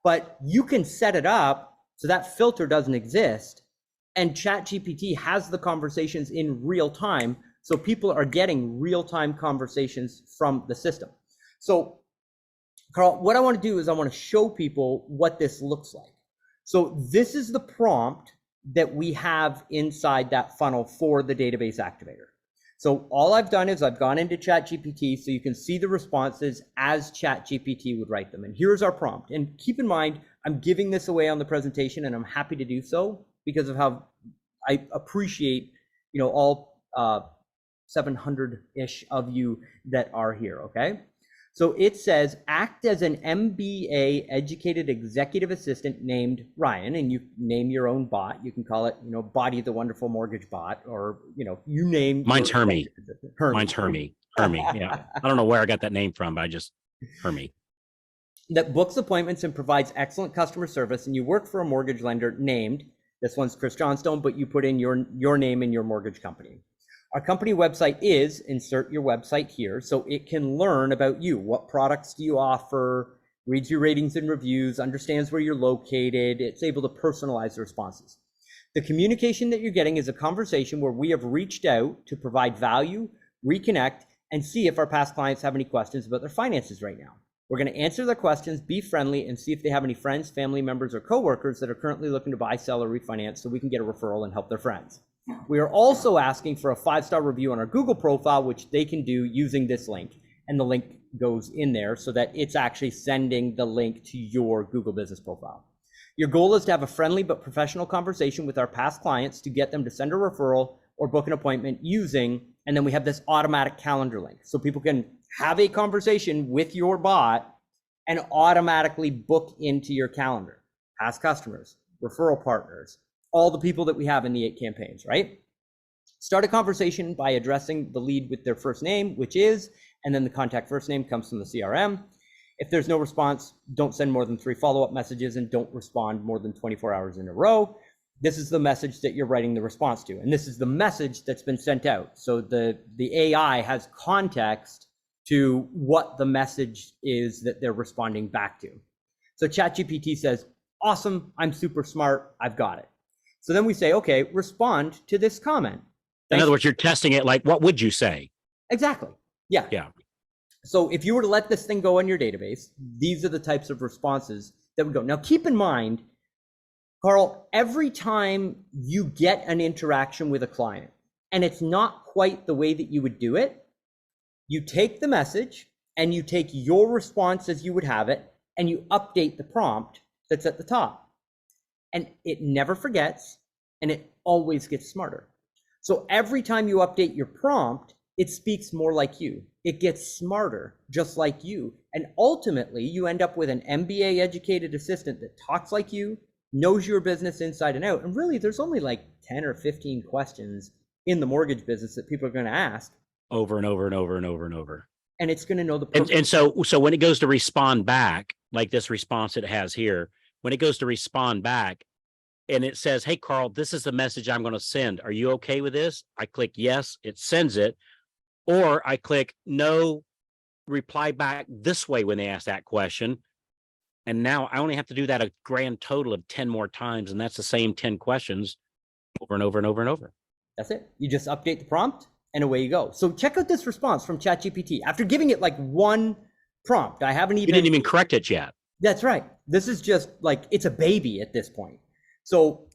But you can set it up so that filter doesn't exist, and ChatGPT has the conversations in real time, so people are getting real-time conversations from the system. So, Carl, what I want to do is I want to show people what this looks like. So this is the prompt that we have inside that funnel for the database activator. So all I've done is I've gone into ChatGPT so you can see the responses as ChatGPT would write them. And here's our prompt. And keep in mind, I'm giving this away on the presentation and I'm happy to do so because of how I appreciate, all 700-ish of you that are here, okay? So it says, act as an MBA educated executive assistant named Ryan, and you name your own bot. You can call it, Body the Wonderful Mortgage Bot, or, you name Mine's your Hermie. Hermie. Mine's Hermie. Hermie. Yeah. I don't know where I got that name from, but I just Hermie. That books appointments and provides excellent customer service, and you work for a mortgage lender named, this one's Chris Johnstone, but you put in your name and your mortgage company. Our company website is, insert your website here, so it can learn about you. What products do you offer? Reads your ratings and reviews, understands where you're located. It's able to personalize the responses. The communication that you're getting is a conversation where we have reached out to provide value, reconnect, and see if our past clients have any questions about their finances right now. We're going to answer their questions, be friendly, and see if they have any friends, family members, or coworkers that are currently looking to buy, sell, or refinance so we can get a referral and help their friends. We are also asking for a 5-star review on our Google profile, which they can do using this link. And the link goes in there so that it's actually sending the link to your Google business profile. Your goal is to have a friendly but professional conversation with our past clients to get them to send a referral or book an appointment using, and then we have this automatic calendar link. So people can have a conversation with your bot and automatically book into your calendar. Past customers, referral partners, all the people that we have in the 8 campaigns, right? Start a conversation by addressing the lead with their first name, which is, and then the contact first name comes from the CRM. If there's no response, don't send more than 3 follow-up messages and don't respond more than 24 hours in a row. This is the message that you're writing the response to, and this is the message that's been sent out. So the AI has context to what the message is that they're responding back to. So ChatGPT says, awesome, I'm super smart, I've got it. So then we say, okay, respond to this comment. In other words, you're testing it like, what would you say? Exactly. Yeah. Yeah. So if you were to let this thing go in your database, these are the types of responses that would go. Now, keep in mind, Carl, every time you get an interaction with a client and it's not quite the way that you would do it, you take the message and you take your response as you would have it and you update the prompt that's at the top. And it never forgets, and it always gets smarter. So every time you update your prompt, it speaks more like you. It gets smarter, just like you. And ultimately, you end up with an MBA educated assistant that talks like you, knows your business inside and out. And really, there's only like 10 or 15 questions in the mortgage business that people are going to ask. Over and over and over and over and over. And it's going to know the perfect. And so when it goes to respond back, like this response it has here, when it goes to respond back and it says, hey, Carl, this is the message I'm going to send. Are you okay with this? I click yes, it sends it. Or I click no, reply back this way when they ask that question. And now I only have to do that a grand total of 10 more times. And that's the same 10 questions over and over and over and over. That's it. You just update the prompt and away you go. So check out this response from ChatGPT. After giving it like one prompt, I haven't even... You didn't even correct it yet. That's right. This is just like, it's a baby at this point. So,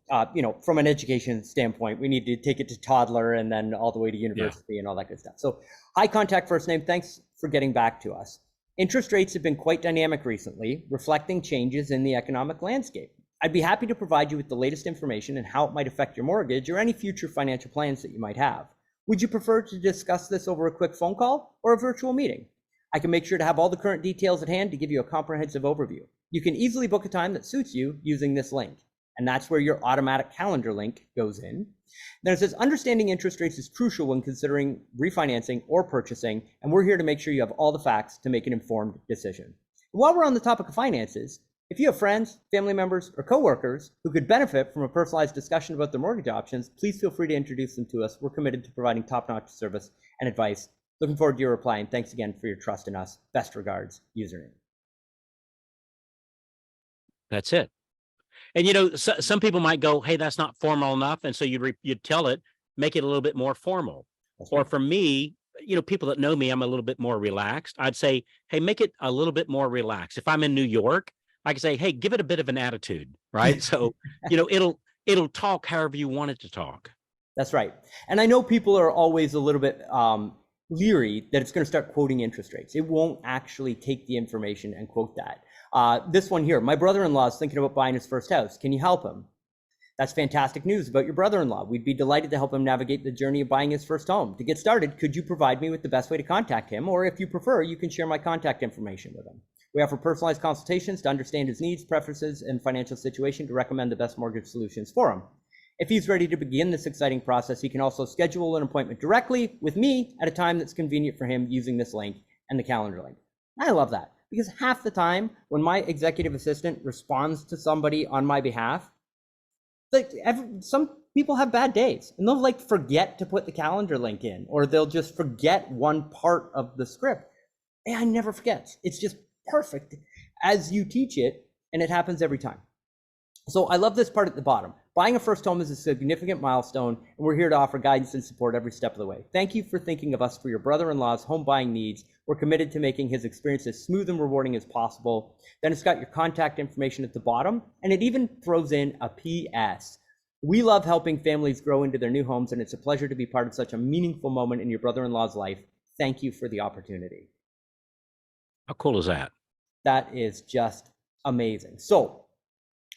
from an education standpoint, we need to take it to toddler and then all the way to university and all that good stuff. So hi, contact first name. Thanks for getting back to us. Interest rates have been quite dynamic recently, reflecting changes in the economic landscape. I'd be happy to provide you with the latest information and how it might affect your mortgage or any future financial plans that you might have. Would you prefer to discuss this over a quick phone call or a virtual meeting? I can make sure to have all the current details at hand to give you a comprehensive overview. You can easily book a time that suits you using this link. And that's where your automatic calendar link goes in. Then it says, understanding interest rates is crucial when considering refinancing or purchasing. And we're here to make sure you have all the facts to make an informed decision. And while we're on the topic of finances, if you have friends, family members, or coworkers who could benefit from a personalized discussion about their mortgage options, please feel free to introduce them to us. We're committed to providing top-notch service and advice. Looking forward to your reply, and thanks again for your trust in us. Best regards, username. That's it. And some people might go, hey, that's not formal enough. And so you'd tell it, make it a little bit more formal. That's right. Or for me, people that know me, I'm a little bit more relaxed. I'd say, hey, make it a little bit more relaxed. If I'm in New York, I can say, hey, give it a bit of an attitude, right? So, it'll talk however you want it to talk. That's right. And I know people are always a little bit leery that it's going to start quoting interest rates. It won't actually take the information and quote that. This one here, my brother-in-law is thinking about buying his first house. Can you help him? That's fantastic news about your brother-in-law. We'd be delighted to help him navigate the journey of buying his first home. To get started, could you provide me with the best way to contact him? Or if you prefer, you can share my contact information with him. We offer personalized consultations to understand his needs, preferences, and financial situation to recommend the best mortgage solutions for him. If he's ready to begin this exciting process, he can also schedule an appointment directly with me at a time that's convenient for him using this link and the calendar link. I love that, because half the time when my executive assistant responds to somebody on my behalf, like some people have bad days and they'll like forget to put the calendar link in, or they'll just forget one part of the script. AI never forgets. It's just perfect as you teach it, and it happens every time. So I love this part at the bottom. Buying a first home is a significant milestone, and we're here to offer guidance and support every step of the way. Thank you for thinking of us for your brother-in-law's home buying needs. We're committed to making his experience as smooth and rewarding as possible. Then it's got your contact information at the bottom, and it even throws in a PS. We love helping families grow into their new homes, and it's a pleasure to be part of such a meaningful moment in your brother-in-law's life. Thank you for the opportunity. How cool is that? That is just amazing. So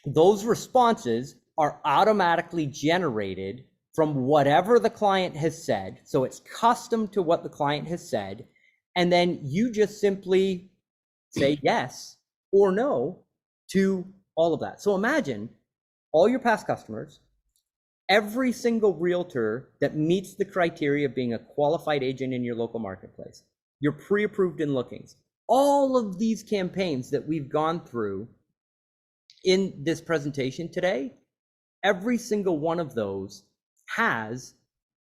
those responses are automatically generated from whatever the client has said. So it's custom to what the client has said. And then you just simply say yes or no to all of that. So imagine all your past customers, every single realtor that meets the criteria of being a qualified agent in your local marketplace, you're pre-approved in lookings. All of these campaigns that we've gone through in this presentation today, every single one of those has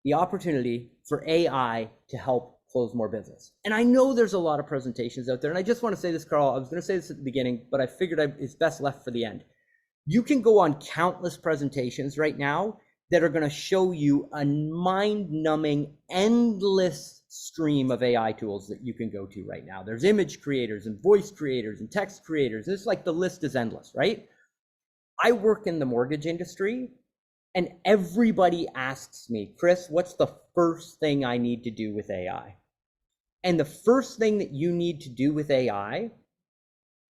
the opportunity for AI to help close more business. And I know there's a lot of presentations out there, and I just want to say this, Carl, I was going to say this at the beginning, but I figured it's best left for the end. You can go on countless presentations right now that are going to show you a mind-numbing, endless stream of AI tools that you can go to right now. There's image creators and voice creators and text creators. It's like the list is endless, right? I work in the mortgage industry, and everybody asks me, Chris, what's the first thing I need to do with AI? And the first thing that you need to do with AI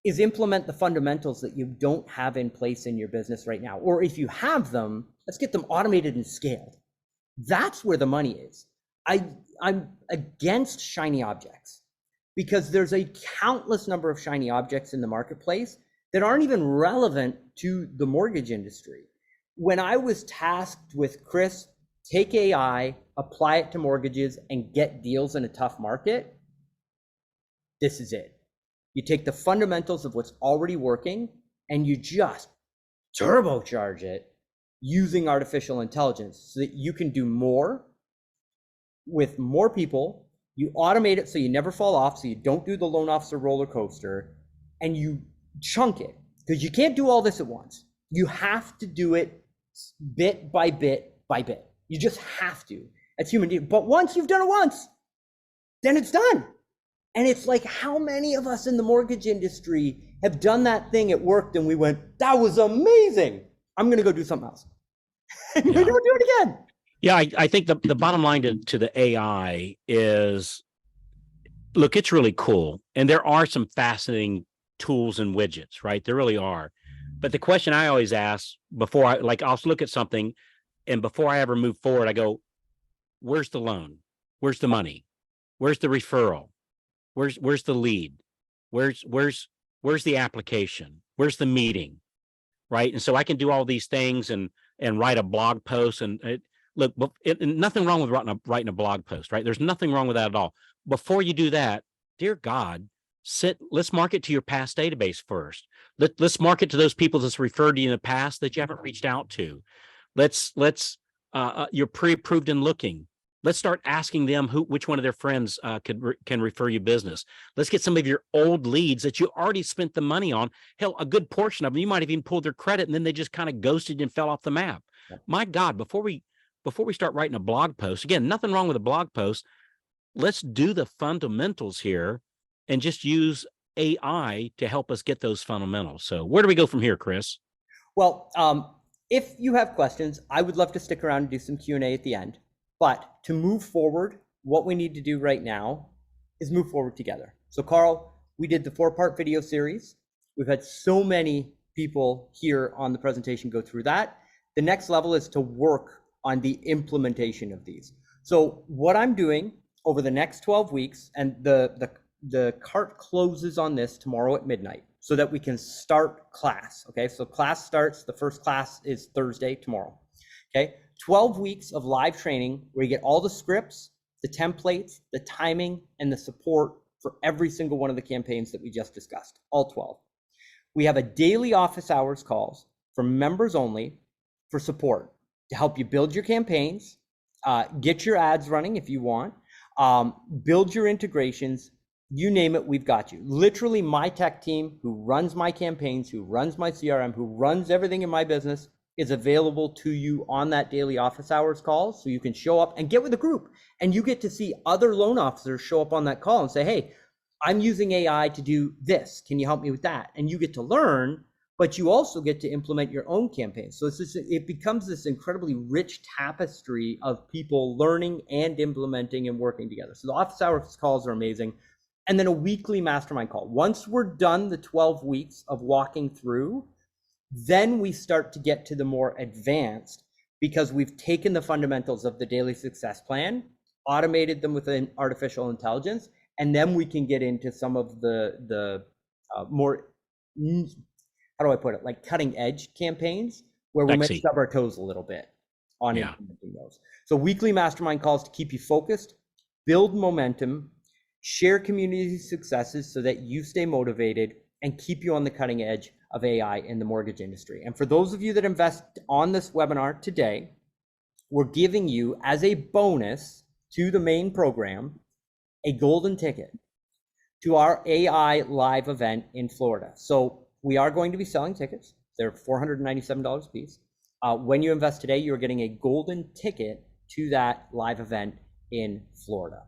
is implement the fundamentals that you don't have in place in your business right now. Or if you have them, let's get them automated and scaled. That's where the money is. I'm against shiny objects, because there's a countless number of shiny objects in the marketplace that aren't even relevant to the mortgage industry. When I was tasked with, Chris, take AI, apply it to mortgages, and get deals in a tough market, this is it. You take the fundamentals of what's already working and you just turbocharge it using artificial intelligence so that you can do more with more people. You automate it so you never fall off, so you don't do the loan officer roller coaster, and you chunk it, because you can't do all this at once. You have to do it bit by bit by bit. You just have to. That's human being. But once you've done it once, then it's done. And it's like, how many of us in the mortgage industry have done that thing, it worked, and we went, that was amazing, I'm going to go do something else. And we never do it again. Yeah, I think the bottom line to the AI is, look, it's really cool. And there are some fascinating tools and widgets, right? There really are. But the question I always ask before I'll look at something, and before I ever move forward, I go, where's the loan? Where's the money? Where's the referral? Where's the lead? Where's the application? Where's the meeting? Right. And so I can do all these things and write a blog post, and nothing wrong with writing a blog post, right? There's nothing wrong with that at all. Before you do that, dear God, let's market to your past database first. Let's market to those people that's referred to you in the past that you haven't reached out to. You're pre-approved in looking. Let's start asking them which one of their friends can refer you business. Let's get some of your old leads that you already spent the money on. Hell, a good portion of them, you might have even pulled their credit, and then they just kind of ghosted and fell off the map. Yeah. My God, before we start writing a blog post, again, nothing wrong with a blog post. Let's do the fundamentals here and just use AI to help us get those fundamentals. So where do we go from here, Chris? Well, if you have questions, I would love to stick around and do some Q&A at the end. But to move forward, what we need to do right now is move forward together. So Carl, we did the 4-part video series. We've had so many people here on the presentation go through that. The next level is to work on the implementation of these. So what I'm doing over the next 12 weeks, and the cart closes on this tomorrow at midnight so that we can start class. Okay, so class starts, the first class is Thursday, tomorrow. Okay, 12 weeks of live training where you get all the scripts, the templates, the timing, and the support for every single one of the campaigns that we just discussed, all 12. We have a daily office hours calls for members only for support to help you build your campaigns, get your ads running if you want, build your integrations, you name it, we've got you. Literally my tech team who runs my campaigns, who runs my CRM, who runs everything in my business is available to you on that daily office hours call. So you can show up and get with the group, and you get to see other loan officers show up on that call and say, hey, I'm using AI to do this. Can you help me with that? And you get to learn, but you also get to implement your own campaigns. So it becomes this incredibly rich tapestry of people learning and implementing and working together. So the office hours calls are amazing. And then a weekly mastermind call. Once we're done the 12 weeks of walking through, then we start to get to the more advanced, because we've taken the fundamentals of the daily success plan, automated them with an artificial intelligence, and then we can get into some of the more, how do I put it, like cutting edge campaigns where we might stub our toes a little bit on implementing those. So weekly mastermind calls to keep you focused, build momentum, share community successes so that you stay motivated, and keep you on the cutting edge of AI in the mortgage industry. And for those of you that invest on this webinar today, we're giving you as a bonus to the main program a golden ticket to our AI live event in Florida. So we are going to be selling tickets. They're $497 a piece. When you invest today, you're getting a golden ticket to that live event in Florida.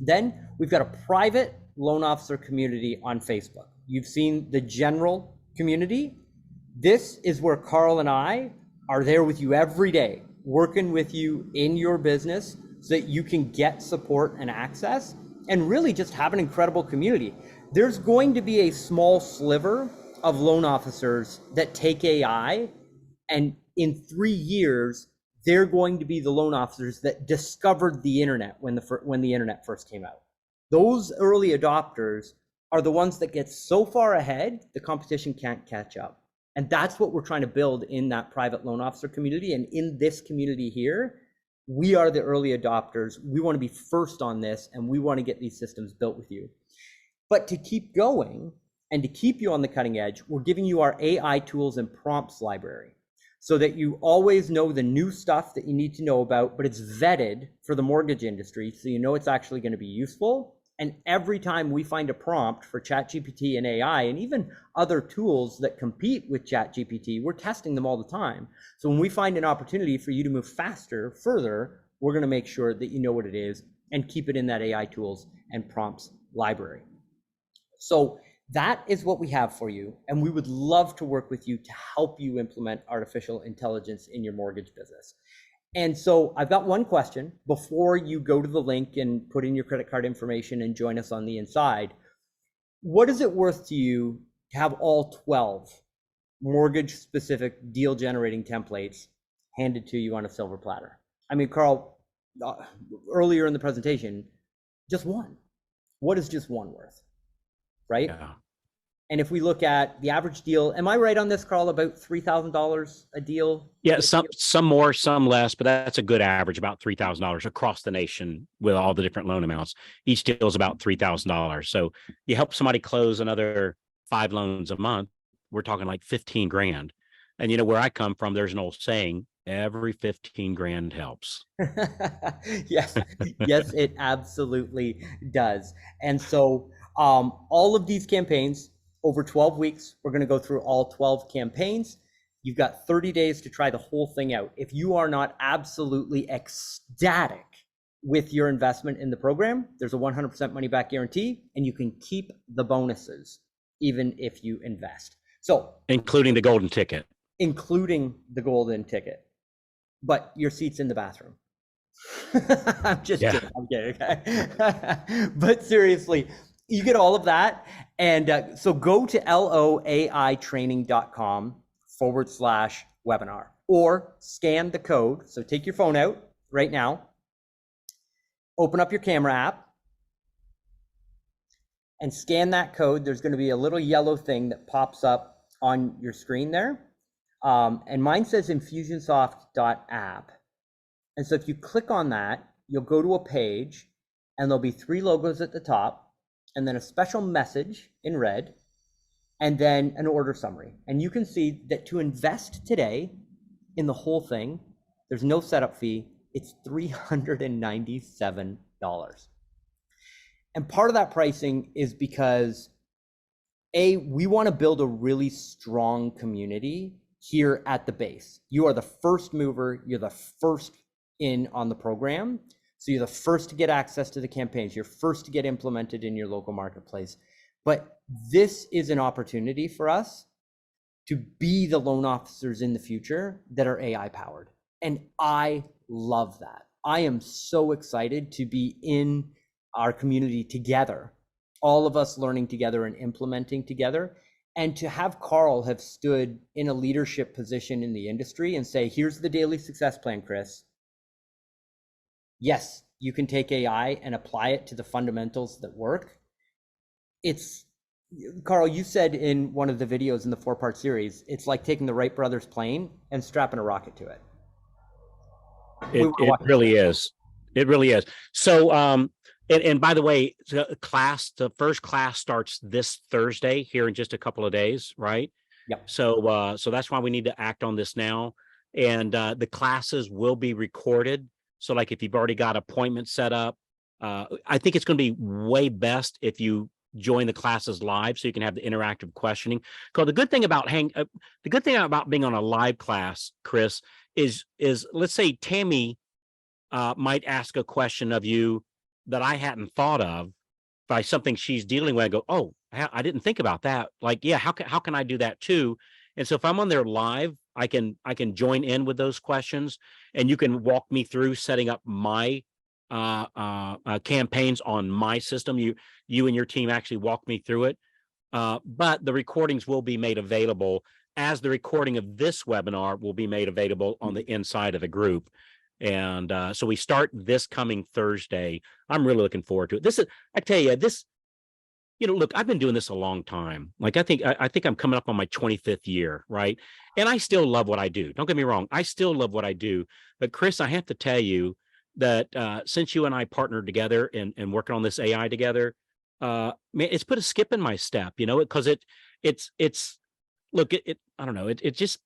Then we've got a private loan officer community on Facebook. You've seen the general community. This is where Carl and I are there with you every day, working with you in your business so that you can get support and access and really just have an incredible community. There's going to be a small sliver of loan officers that take AI, and in 3 years, they're going to be the loan officers that discovered the internet when the internet first came out. Those early adopters are the ones that get so far ahead, the competition can't catch up. And that's what we're trying to build in that private loan officer community. And in this community here, we are the early adopters. We want to be first on this, and we want to get these systems built with you. But to keep going and to keep you on the cutting edge, we're giving you our AI tools and prompts library so that you always know the new stuff that you need to know about, but it's vetted for the mortgage industry, so you know it's actually going to be useful. And every time we find a prompt for ChatGPT and AI, and even other tools that compete with ChatGPT, we're testing them all the time. So when we find an opportunity for you to move faster, further, we're going to make sure that you know what it is and keep it in that AI tools and prompts library. So that is what we have for you, and we would love to work with you to help you implement artificial intelligence in your mortgage business. And so I've got one question before you go to the link and put in your credit card information and join us on the inside. What is it worth to you to have all 12 mortgage specific deal generating templates handed to you on a silver platter? I mean, Carl, earlier in the presentation, just one. What is just one worth? Right? Yeah. And if we look at the average deal, am I right on this, Carl, about $3,000 a deal? Yeah, some more, some less, but that's a good average, about $3,000 across the nation with all the different loan amounts. Each deal is about $3,000. So you help somebody close another 5 loans a month, we're talking like 15 grand. And you know, where I come from, there's an old saying, every 15 grand helps. Yes, yes, it absolutely does. And so all of these campaigns over 12 weeks, we're going to go through all 12 campaigns. You've got 30 days to try the whole thing out. If you are not absolutely ecstatic with your investment in the program, there's a 100% money back guarantee, and you can keep the bonuses even if you invest. So including the golden ticket. Including the golden ticket. But your seat's in the bathroom. I'm just kidding. I'm kidding. Okay? But seriously, you get all of that. And so go to loaitraining.com/webinar. or scan the code. So take your phone out right now, open up your camera app, and scan that code. There's going to be a little yellow thing that pops up on your screen there. And mine says infusionsoft.app. And so if you click on that, you'll go to a page and there'll be 3 logos at the top and then a special message in red and then an order summary. And you can see that to invest today in the whole thing, there's no setup fee. It's $397. And part of that pricing is because we want to build a really strong community here at the base. You are the first mover, you're the first in on the program. So you're the first to get access to the campaigns, you're first to get implemented in your local marketplace. But this is an opportunity for us to be the loan officers in the future that are AI powered. And I love that. I am so excited to be in our community together, all of us learning together and implementing together. And to have Carl have stood in a leadership position in the industry and say, here's the daily success plan, Chris. Yes, you can take AI and apply it to the fundamentals that work. It's, Carl, you said in one of the videos in the 4-part series, it's like taking the Wright brothers plane and strapping a rocket to it. It really is. It really is. So, and by the way, the first class starts this Thursday here in just a couple of days, right? Yep. So that's why we need to act on this now. And the classes will be recorded. So like if you've already got appointments set up, I think it's going to be way best if you join the classes live so you can have the interactive questioning. Because the good thing about being on a live class, Chris, is let's say Tammy might ask a question of you that I hadn't thought of by something she's dealing with. I go, oh, I didn't think about that. Like, yeah, how can I do that too? And so if I'm on there live, I can join in with those questions, and you can walk me through setting up my campaigns on my system. You and your team actually walk me through it. But the recordings will be made available, as the recording of this webinar will be made available on the inside of the group. And so we start this coming Thursday. I'm really looking forward to it. I tell you, look, I've been doing this a long time. Like I think I'm coming up on my 25th year, right? And I still love what I do. Don't get me wrong. I still love what I do. But Chris, I have to tell you that since you and I partnered together and working on this AI together, man, it's put a skip in my step, because it's look, I don't know, it's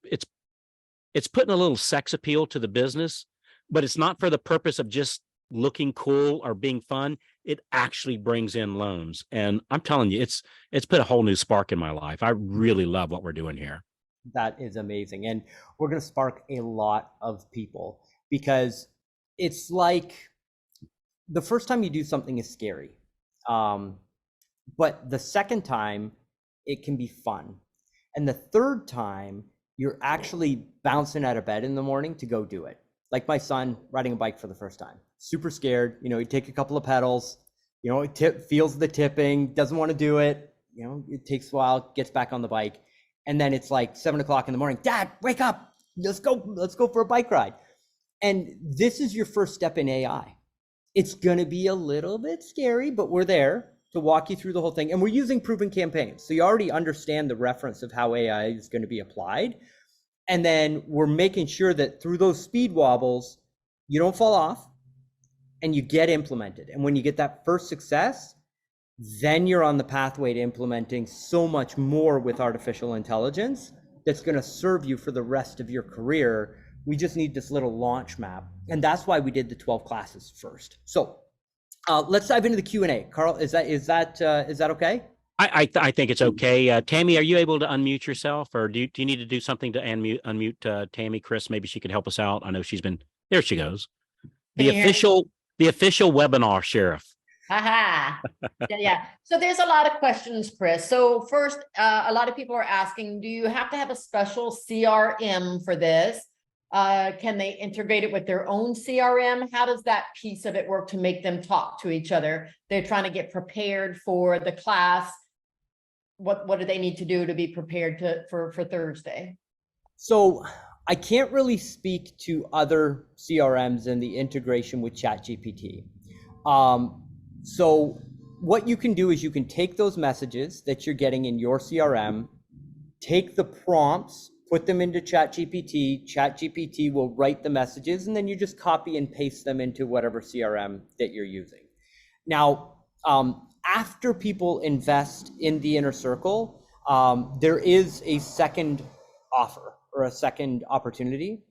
putting a little sex appeal to the business, but it's not for the purpose of just looking cool or being fun. It actually brings in loans. And I'm telling you, it's put a whole new spark in my life. I really love what we're doing here. That is amazing. And we're going to spark a lot of people, because it's like the first time you do something is scary. But the second time it can be fun. And the third time you're actually bouncing out of bed in the morning to go do it. Like my son riding a bike for the first time, super scared. You take a couple of pedals, feels the tipping, doesn't want to do it. It takes a while, gets back on the bike. And then it's like 7 o'clock in the morning. Dad, wake up. Let's go for a bike ride. And this is your first step in AI. It's going to be a little bit scary, but we're there to walk you through the whole thing. And we're using proven campaigns. So you already understand the reference of how AI is going to be applied. And then we're making sure that through those speed wobbles, you don't fall off and you get implemented. And when you get that first success, then you're on the pathway to implementing so much more with artificial intelligence that's going to serve you for the rest of your career. We just need this little launch map. And that's why we did the 12 classes first. So let's dive into the Q&A. Carl, is that okay? I think it's okay. Tammy, are you able to unmute yourself, or do you need to do something to unmute Tammy? Chris, maybe she could help us out. I know there she goes. The official webinar sheriff. Aha. Yeah. So there's a lot of questions, Chris. So first, a lot of people are asking, do you have to have a special CRM for this? Can they integrate it with their own CRM? How does that piece of it work to make them talk to each other? They're trying to get prepared for the class. What do they need to do to be prepared for Thursday? So I can't really speak to other CRMs and the integration with ChatGPT. So what you can do is you can take those messages that you're getting in your CRM, take the prompts, put them into ChatGPT. ChatGPT will write the messages, and then you just copy and paste them into whatever CRM that you're using. Now, after people invest in the inner circle, there is a second offer or a second opportunity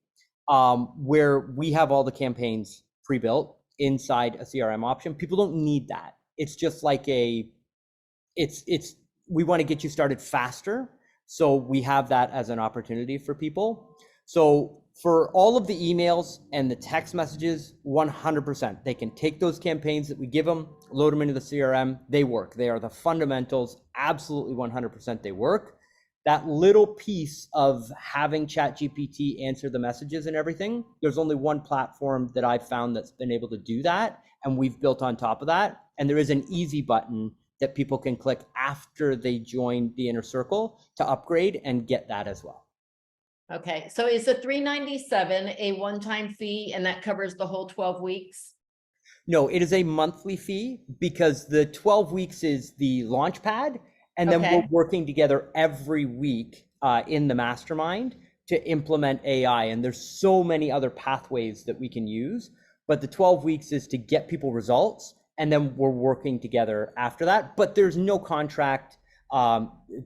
where we have all the campaigns pre-built inside a CRM option. People don't need that. It's just like we want to get you started faster. So we have that as an opportunity for people. So for all of the emails and the text messages, 100%, they can take those campaigns that we give them, load them into the CRM. They work. They are the fundamentals. Absolutely 100% they work. That little piece of having ChatGPT answer the messages and everything, there's only one platform that I've found that's been able to do that. And we've built on top of that. And there is an easy button that people can click after they join the inner circle to upgrade and get that as well. Okay, so is the $397 a one-time fee and that covers the whole 12 weeks? No, it is a monthly fee because the 12 weeks is the launch pad, and then we're working together every week in the mastermind to implement AI. And there's so many other pathways that we can use, but the 12 weeks is to get people results, and then we're working together after that. But there's no contract.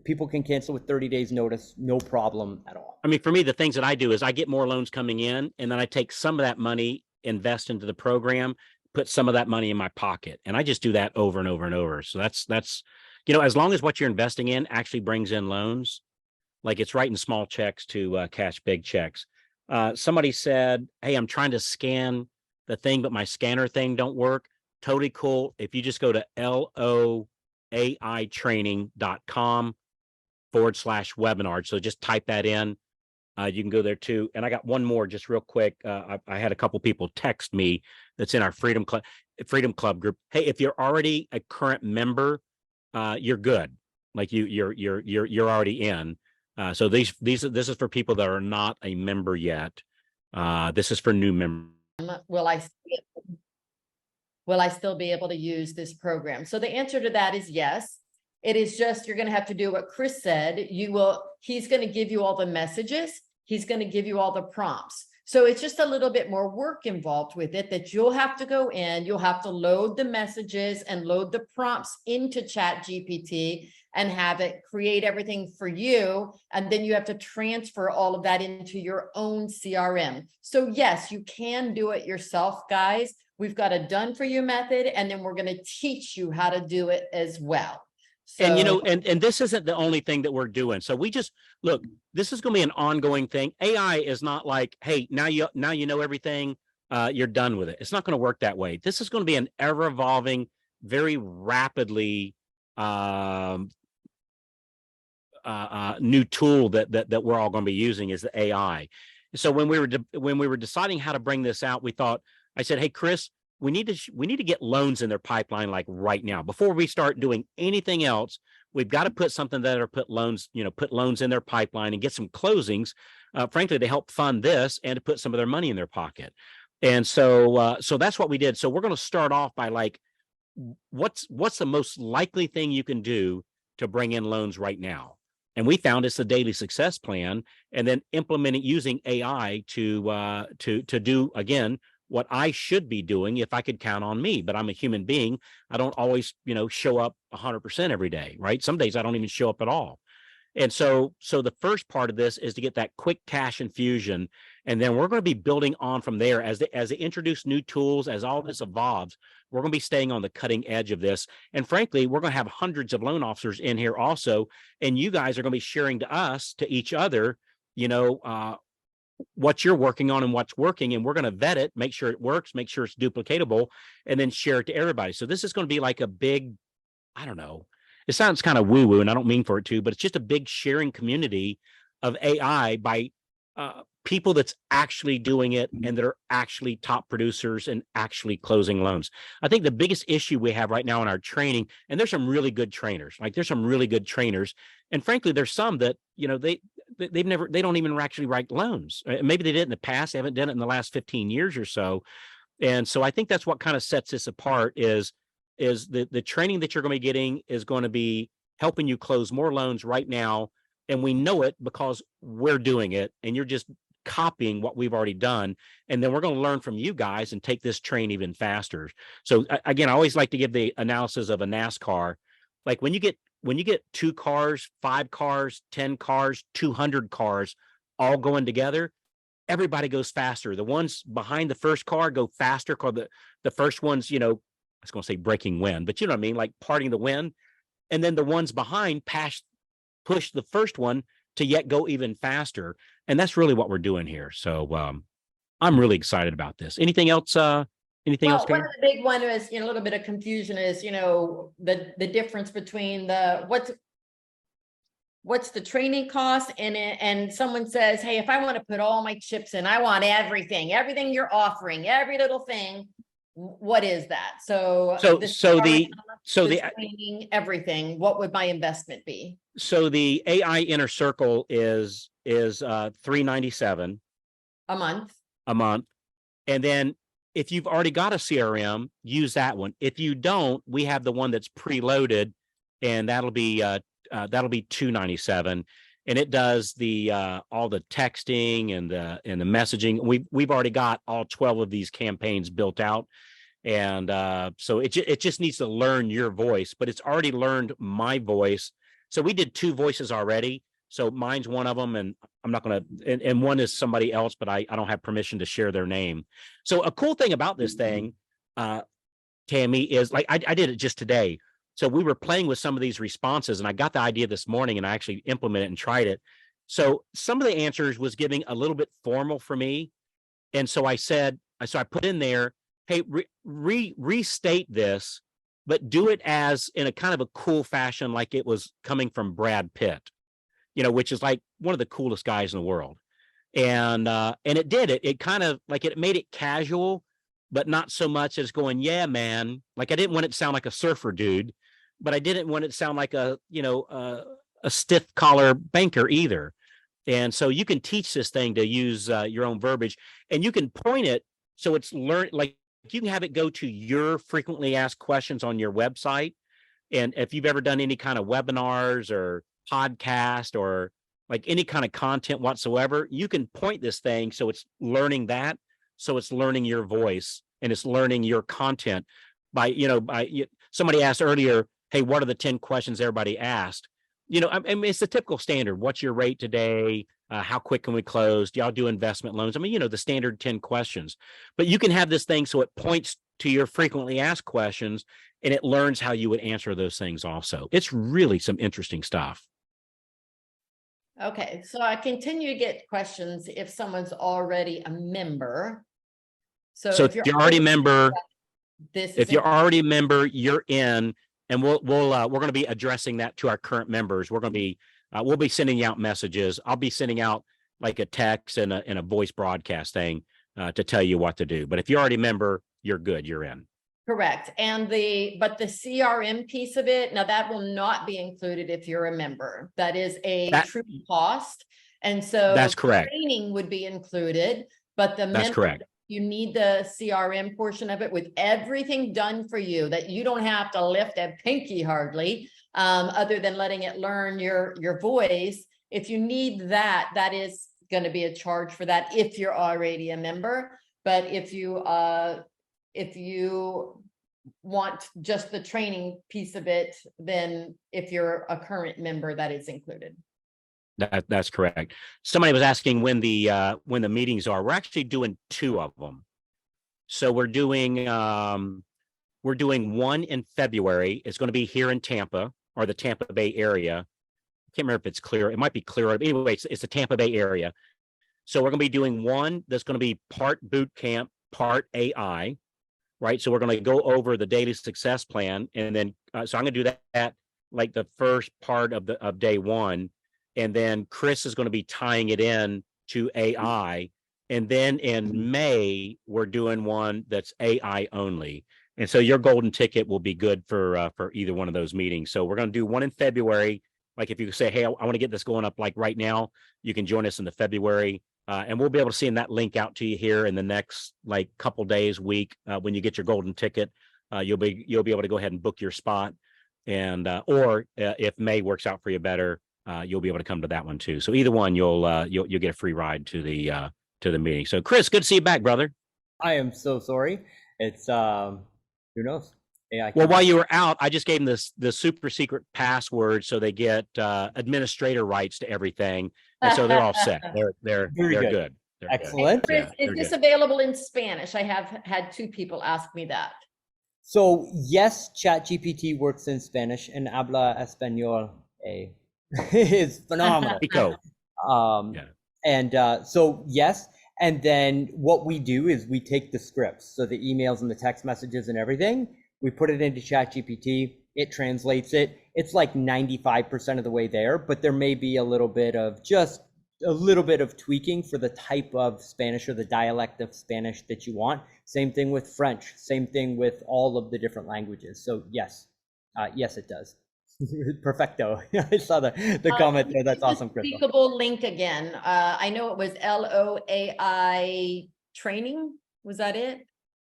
People can cancel with 30 days notice, no problem at all. I mean, for me, the things that I do is I get more loans coming in, and then I take some of that money, invest into the program, put some of that money in my pocket. And I just do that over and over and over. So that's, as long as what you're investing in actually brings in loans, like it's writing small checks to cash big checks. Somebody said, hey, I'm trying to scan the thing, but my scanner thing don't work. Totally cool. If you just go to loaitraining.com/webinar. So just type that in. You can go there too. And I got one more just real quick. I had a couple people text me that's in our Freedom Club group. Hey, if you're already a current member, you're good. Like you're already in. So this is for people that are not a member yet. This is for new members. Will I still be able to use this program? So the answer to that is yes. It is just, you're going to have to do what Chris said. He's going to give you all the messages. He's going to give you all the prompts. So it's just a little bit more work involved with it that you'll have to go in, you'll have to load the messages and load the prompts into ChatGPT and have it create everything for you. And then you have to transfer all of that into your own CRM. So yes, you can do it yourself, guys. We've got a done for you method, and then we're going to teach you how to do it as well. So, and this isn't the only thing that we're doing. So we just look, this is going to be an ongoing thing. AI is not like, hey, now you know everything, you're done with it. It's not going to work that way. This is going to be an ever evolving, very rapidly new tool that we're all going to be using is the AI. So when we were deciding how to bring this out, I said, hey, Chris, we need to get loans in their pipeline like right now. Before we start doing anything else, we've got to put something that are put loans in their pipeline and get some closings, frankly, to help fund this and to put some of their money in their pocket. And so that's what we did. So we're going to start off by like, what's the most likely thing you can do to bring in loans right now? And we found it's the daily success plan, and then implementing using AI to do again what I should be doing if I could count on me. But I'm a human being. I don't always, show up 100% every day, right? Some days I don't even show up at all. And so the first part of this is to get that quick cash infusion. And then we're going to be building on from there as they introduce new tools, as all this evolves. We're going to be staying on the cutting edge of this. And frankly, we're going to have hundreds of loan officers in here also. And you guys are going to be sharing to each other, what you're working on and what's working. And we're going to vet it, make sure it works, make sure it's duplicatable, and then share it to everybody. So this is going to be like a big, I don't know, it sounds kind of woo-woo, and I don't mean for it to, but it's just a big sharing community of AI by people that's actually doing it and that are actually top producers and actually closing loans. I think the biggest issue we have right now in our training, and there's some really good trainers, and frankly, there's some that, they don't even actually write loans. Maybe they did in the past. They haven't done it in the last 15 years or so. And so I think that's what kind of sets this apart is the training that you're going to be getting is going to be helping you close more loans right now. And we know it because we're doing it, and you're just copying what we've already done. And then we're going to learn from you guys and take this train even faster. So again, I always like to give the analysis of a NASCAR. Like when you get 2 cars, 5 cars, 10 cars, 200 cars all going together, everybody goes faster. The ones behind the first car go faster because the first one's, I was going to say breaking wind, but you know what I mean, like parting the wind. And then the ones behind push the first one to yet go even faster. And that's really what we're doing here. So I'm really excited about this. Anything else? Anything else, One Karen? of the big one is, a little bit of confusion is, the difference between what's the training cost, and someone says, hey, if I want to put all my chips in, I want everything you're offering, every little thing. What is that? So the training, everything, what would my investment be? So the AI Inner Circle is $397 A month? a month. And then if you've already got a CRM, use that one. If you don't, we have the one that's preloaded, and that'll be $297, and it does the all the texting and the messaging. We've already got all 12 of these campaigns built out, and so it just needs to learn your voice, but it's already learned my voice. So we did 2 voices already. So mine's one of them, and I'm not going to, and one is somebody else, but I don't have permission to share their name. So a cool thing about this thing, Tammy, is like, I did it just today. So we were playing with some of these responses, and I got the idea this morning, and I actually implemented it and tried it. So some of the answers was giving a little bit formal for me. And so I put in there, hey, restate this, but do it as in a kind of a cool fashion, like it was coming from Brad Pitt, which is like one of the coolest guys in the world. And it did it. It kind of like it made it casual, but not so much as going, yeah, man. Like I didn't want it to sound like a surfer dude, but I didn't want it to sound like a stiff collar banker either. And so you can teach this thing to use your own verbiage, and you can point it so it's like you can have it go to your frequently asked questions on your website. And if you've ever done any kind of webinars or podcast or like any kind of content whatsoever, you can point this thing so it's learning that. So it's learning your voice, and it's learning your content by somebody asked earlier, hey, what are the 10 questions everybody asked? I mean, it's the typical standard. What's your rate today? How quick can we close? Do y'all do investment loans? I mean, the standard 10 questions. But you can have this thing so it points to your frequently asked questions, and it learns how you would answer those things also. It's really some interesting stuff. Okay, so I continue to get questions if someone's already a member. So if you're already a member, you're in. And we're going to be addressing that to our current members. We're going to be we'll be sending out messages. I'll be sending out like a text and a voice broadcast thing to tell you what to do. But if you're already a member, you're good. You're in. Correct. But the CRM piece of it, now that will not be included if you're a member. That is true cost. And so that's correct. Training would be included, but that's correct. You need the CRM portion of it with everything done for you, that you don't have to lift a pinky hardly, other than letting it learn your voice. If you need that, that is going to be a charge for that if you're already a member. But if you want just the training piece of it, then if you're a current member, that is included. That's correct. Somebody was asking when the meetings are. We're actually doing 2 of them. So we're doing one in February. It's going to be here in Tampa, or the Tampa Bay area. I can't remember if it's clear. It might be clear. Anyway, it's the Tampa Bay area. So we're going to be doing one that's going to be part boot camp, part AI, right? So we're going to go over the daily success plan, and then so I'm going to do that like the first part of day 1. And then Chris is going to be tying it in to AI. And then in May, we're doing one that's AI only. And so your golden ticket will be good for either one of those meetings. So we're going to do one in February Like if you say, hey, I want to get this going up like right now, you can join us in the February. And we'll be able to send that link out to you here in the next like couple days, week. When you get your golden ticket, you'll be able to go ahead and book your spot. And or if May works out for you better, you'll be able to come to that one too. So either one, you'll get a free ride to the meeting. So Chris, good to see you back, brother. I am so sorry. It's who knows? AI. Well, while you were out, I just gave them the super secret password so they get administrator rights to everything, and so they're all set. They're good. They're Excellent. Chris, Yeah, is this available in Spanish? I have had 2 people ask me that. So yes, ChatGPT works in Spanish, and habla español is phenomenal. Pico. Yeah. And so yes, and then what we do is we take the scripts, so the emails and the text messages and everything, we put it into ChatGPT, it translates it. It's like 95% of the way there, but there may be a little bit of tweaking for the type of Spanish or the dialect of Spanish that you want. Same thing with French, same thing with all of the different languages. So yes, yes, it does. Perfecto. I saw the comment there. That's awesome, Crystal. Speakable link again. I know it was LOAI training. Was that it?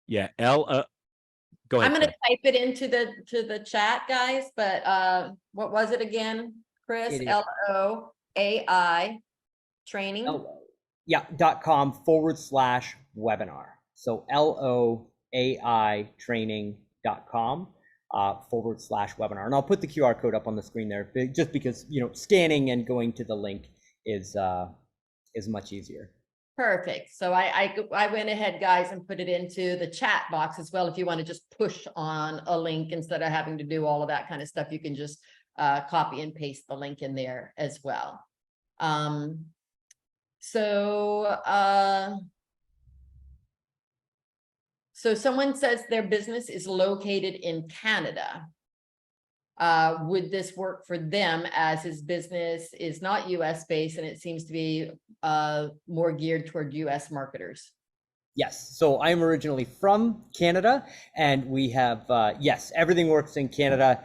Yeah, go ahead. I'm going to type it into the chat, guys. But what was it again, Chris? LOAI training. Yeah, .com/webinar. So LOAI training.com /webinar. And I'll put the QR code up on the screen there, just because, you know, scanning and going to the link is much easier. Perfect. So I went ahead, guys, and put it into the chat box as well. If you want to just push on a link instead of having to do all of that kind of stuff, you can just copy and paste the link in there as well. So someone says their business is located in Canada. Would this work for them, as his business is not US based and it seems to be more geared toward US marketers? Yes. So I'm originally from Canada, and we have, yes, everything works in Canada.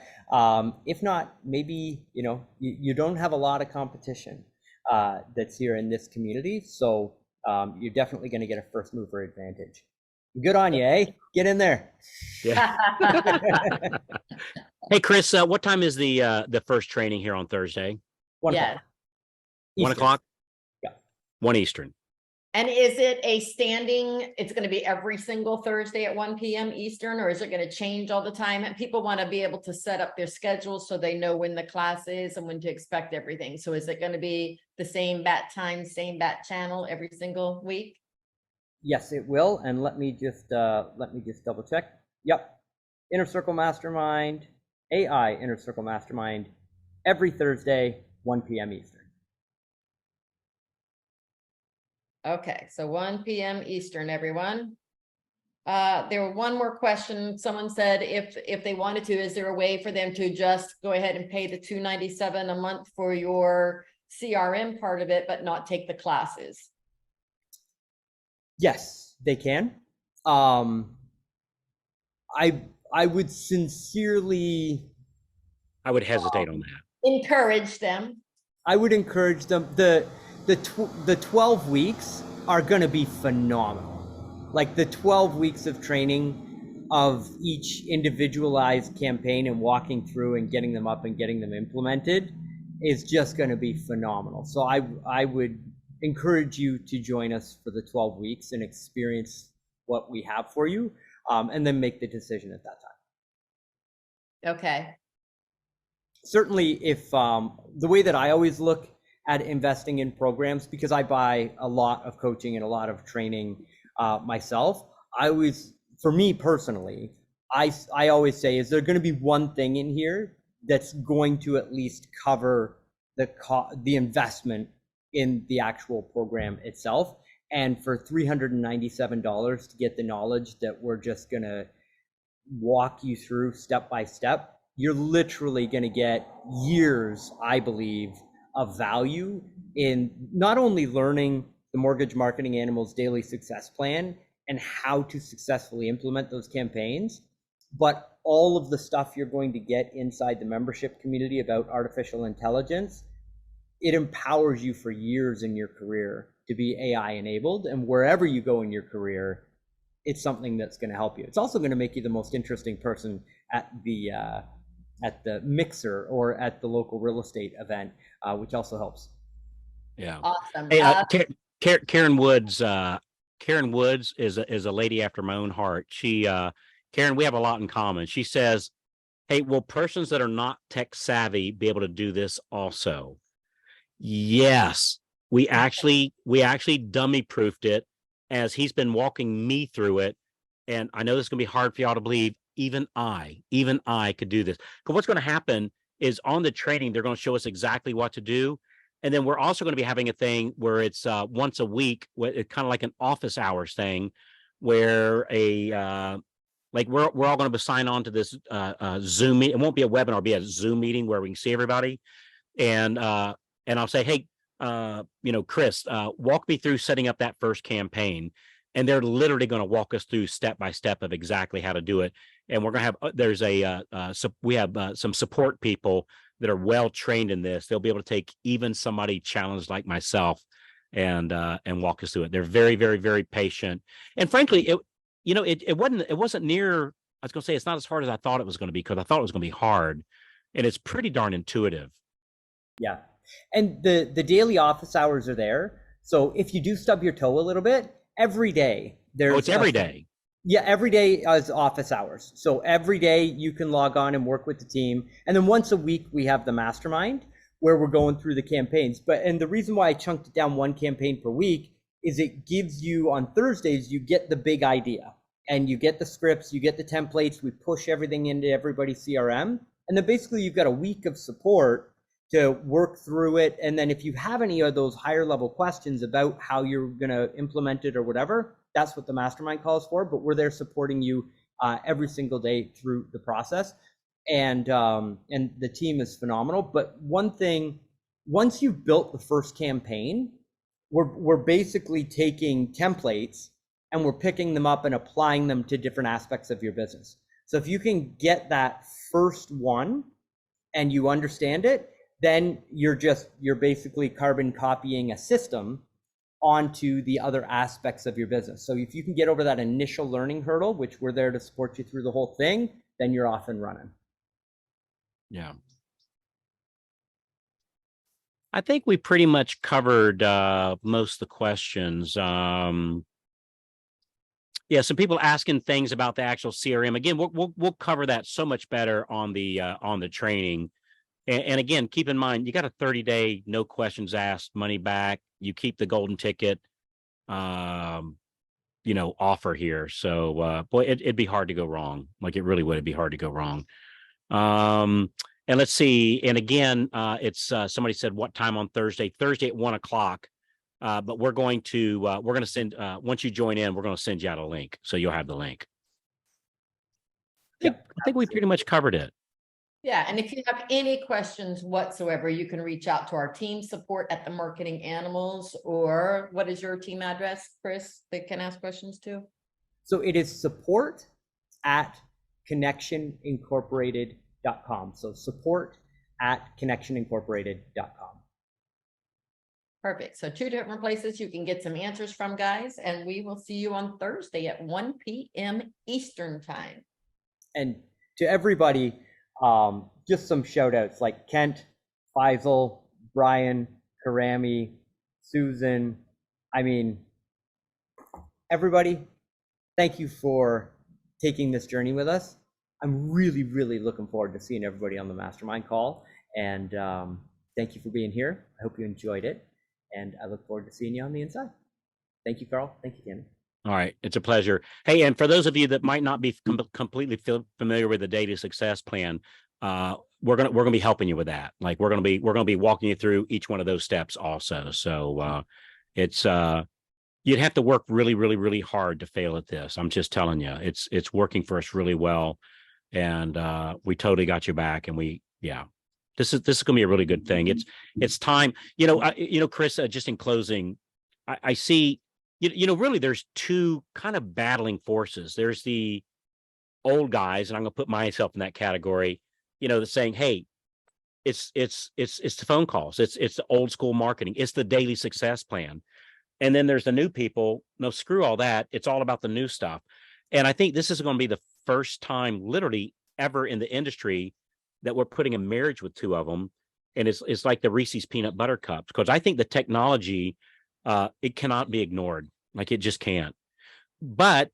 If not, maybe, you know, you don't have a lot of competition that's here in this community. So you're definitely going to get a first mover advantage. Good on you, eh? Get in there. Yeah. Hey, Chris, what time is the first training here on Thursday? 1 Yeah. o'clock. 1 o'clock? Yeah. 1 Eastern. And is it a standing, it's going to be every single Thursday at 1 p.m. Eastern, or is it going to change all the time? And people want to be able to set up their schedules so they know when the class is and when to expect everything. So is it going to be the same bat time, same bat channel every single week? Yes, it will. And let me just double check. Yep. Inner Circle Mastermind, AI Inner Circle Mastermind, every Thursday, 1 p.m. Eastern. Okay, so 1 p.m. Eastern, everyone. There were one more question. Someone said if they wanted to, is there a way for them to just go ahead and pay the $297 a month for your CRM part of it, but not take the classes? Yes, they can. I would sincerely. I would hesitate on that. Encourage them. I would encourage them. The 12 weeks are going to be phenomenal. Like the 12 weeks of training of each individualized campaign and walking through and getting them up and getting them implemented is just going to be phenomenal. So I would encourage you to join us for the 12 weeks and experience what we have for you, and then make the decision at that time. Okay. Certainly, if the way that I always look at investing in programs, because I buy a lot of coaching and a lot of training myself, for me personally, I always say, is there going to be one thing in here that's going to at least cover the investment in the actual program itself? And for $397 to get the knowledge that we're just going to walk you through step by step, you're literally going to get years, I believe, of value in not only learning the Mortgage Marketing Animals Daily Success Plan and how to successfully implement those campaigns, but all of the stuff you're going to get inside the membership community about artificial intelligence, it empowers you for years in your career to be AI enabled. And wherever you go in your career, it's something that's going to help you. It's also going to make you the most interesting person at the mixer or at the local real estate event, which also helps. Yeah. Awesome. Hey, Karen Woods. Karen Woods is a lady after my own heart. Karen, we have a lot in common. She says, "Hey, will persons that are not tech savvy be able to do this also?" Yes, we actually dummy proofed it as he's been walking me through it. And I know this is gonna be hard for y'all to believe. Even I could do this. Because what's going to happen is on the training, they're going to show us exactly what to do. And then we're also going to be having a thing where it's once a week, it's kind of like an office hours thing, where we're all going to sign on to this Zoom meeting. It won't be a webinar, it'll be a Zoom meeting where we can see everybody. And I'll say, hey, Chris, walk me through setting up that first campaign. And they're literally going to walk us through step by step of exactly how to do it. And we're going to have we have some support people that are well trained in this. They'll be able to take even somebody challenged like myself and walk us through it. They're very, very, very patient. And frankly, it wasn't near. I was going to say it's not as hard as I thought it was going to be, because I thought it was going to be hard, and it's pretty darn intuitive. Yeah, and the daily office hours are there. So if you do stub your toe a little bit, every day there's it's every day. Yeah, every day is office hours. So every day you can log on and work with the team. And then once a week we have the mastermind where we're going through the campaigns. And the reason why I chunked it down one campaign per week is it gives you, on Thursdays, you get the big idea and you get the scripts, you get the templates, we push everything into everybody's CRM. And then basically you've got a week of support to work through it. And then if you have any of those higher level questions about how you're going to implement it or whatever, that's what the mastermind calls for. But we're there supporting you every single day through the process. And the team is phenomenal. But one thing, once you've built the first campaign, we're basically taking templates and we're picking them up and applying them to different aspects of your business. So if you can get that first one and you understand it, then you're basically carbon copying a system onto the other aspects of your business. So if you can get over that initial learning hurdle, which we're there to support you through the whole thing, then you're off and running. Yeah. I think we pretty much covered most of the questions. Yeah, some people asking things about the actual CRM. Again, we'll cover that so much better on the training. And again, keep in mind, you got a 30-day, no questions asked, money back. You keep the golden ticket, offer here. So, boy, it'd be hard to go wrong. Like, it really would. It'd be hard to go wrong. And let's see. And again, it's somebody said what time on Thursday? Thursday at 1:00. But we're going to send once you join in, we're going to send you out a link, so you'll have the link. I think we pretty much covered it. Yeah, and if you have any questions whatsoever, you can reach out to our team support at the Marketing Animals, or what is your team address, Chris, that can ask questions to? So it is support at connectionincorporated.com. So support at connectionincorporated.com. Perfect. So 2 different places you can get some answers from, guys, and we will see you on Thursday at 1 p.m. Eastern time. And to everybody, just some shout outs like Kent, Faisal, Brian, Karami, Susan. I mean, everybody, thank you for taking this journey with us. I'm really, really looking forward to seeing everybody on the mastermind call. And thank you for being here. I hope you enjoyed it. And I look forward to seeing you on the inside. Thank you, Carl. Thank you, Tammy. All right. It's a pleasure. Hey, and for those of you that might not be completely familiar with the Data Success Plan, we're gonna be helping you with that. Like, we're gonna be walking you through each one of those steps also. So it's you'd have to work really, really, really hard to fail at this. I'm just telling you, it's working for us really well, and we totally got your back. And this is gonna be a really good thing. It's time. Chris. Just in closing, I see. Really, there's two kind of battling forces. There's the old guys, and I'm going to put myself in that category, you know, that's saying, hey, it's the phone calls, it's the old school marketing, it's the daily success plan. And then there's the new people. No, screw all that. It's all about the new stuff. And I think this is going to be the first time, literally ever in the industry, that we're putting a marriage with two of them. And it's like the Reese's peanut butter cups, because I think the technology, it cannot be ignored. Like, it just can't. But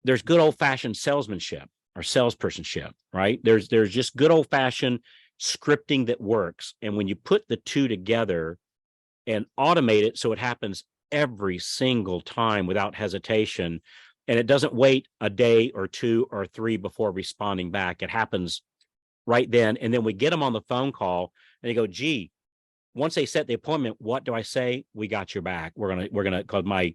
there's good old fashioned salesmanship or salespersonship, right? There's just good old fashioned scripting that works. And when you put the two together and automate it so it happens every single time without hesitation, and it doesn't wait a day or two or three before responding back, it happens right then. And then we get them on the phone call and they go, gee, once they set the appointment, what do I say? We got your back. We're gonna cause my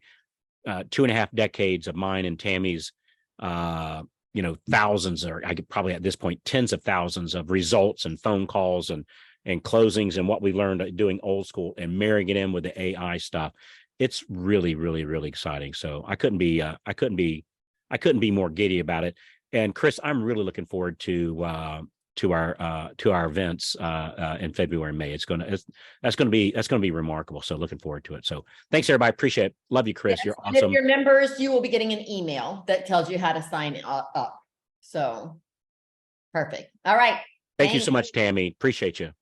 2.5 decades of mine and Tammy's, you know, thousands, or I could probably at this point tens of thousands of results and phone calls and closings, and what we learned doing old school and marrying it in with the AI stuff. It's really, really, really exciting. So I couldn't be more giddy about it. And Chris, I'm really looking forward to our events in February and May. That's gonna be remarkable. So looking forward to it. So thanks everybody. Appreciate it. Love you, Chris. Yes, You're and if awesome. you're members, you will be getting an email that tells you how to sign up. So perfect. All right. Thank you so much, Tammy. Appreciate you.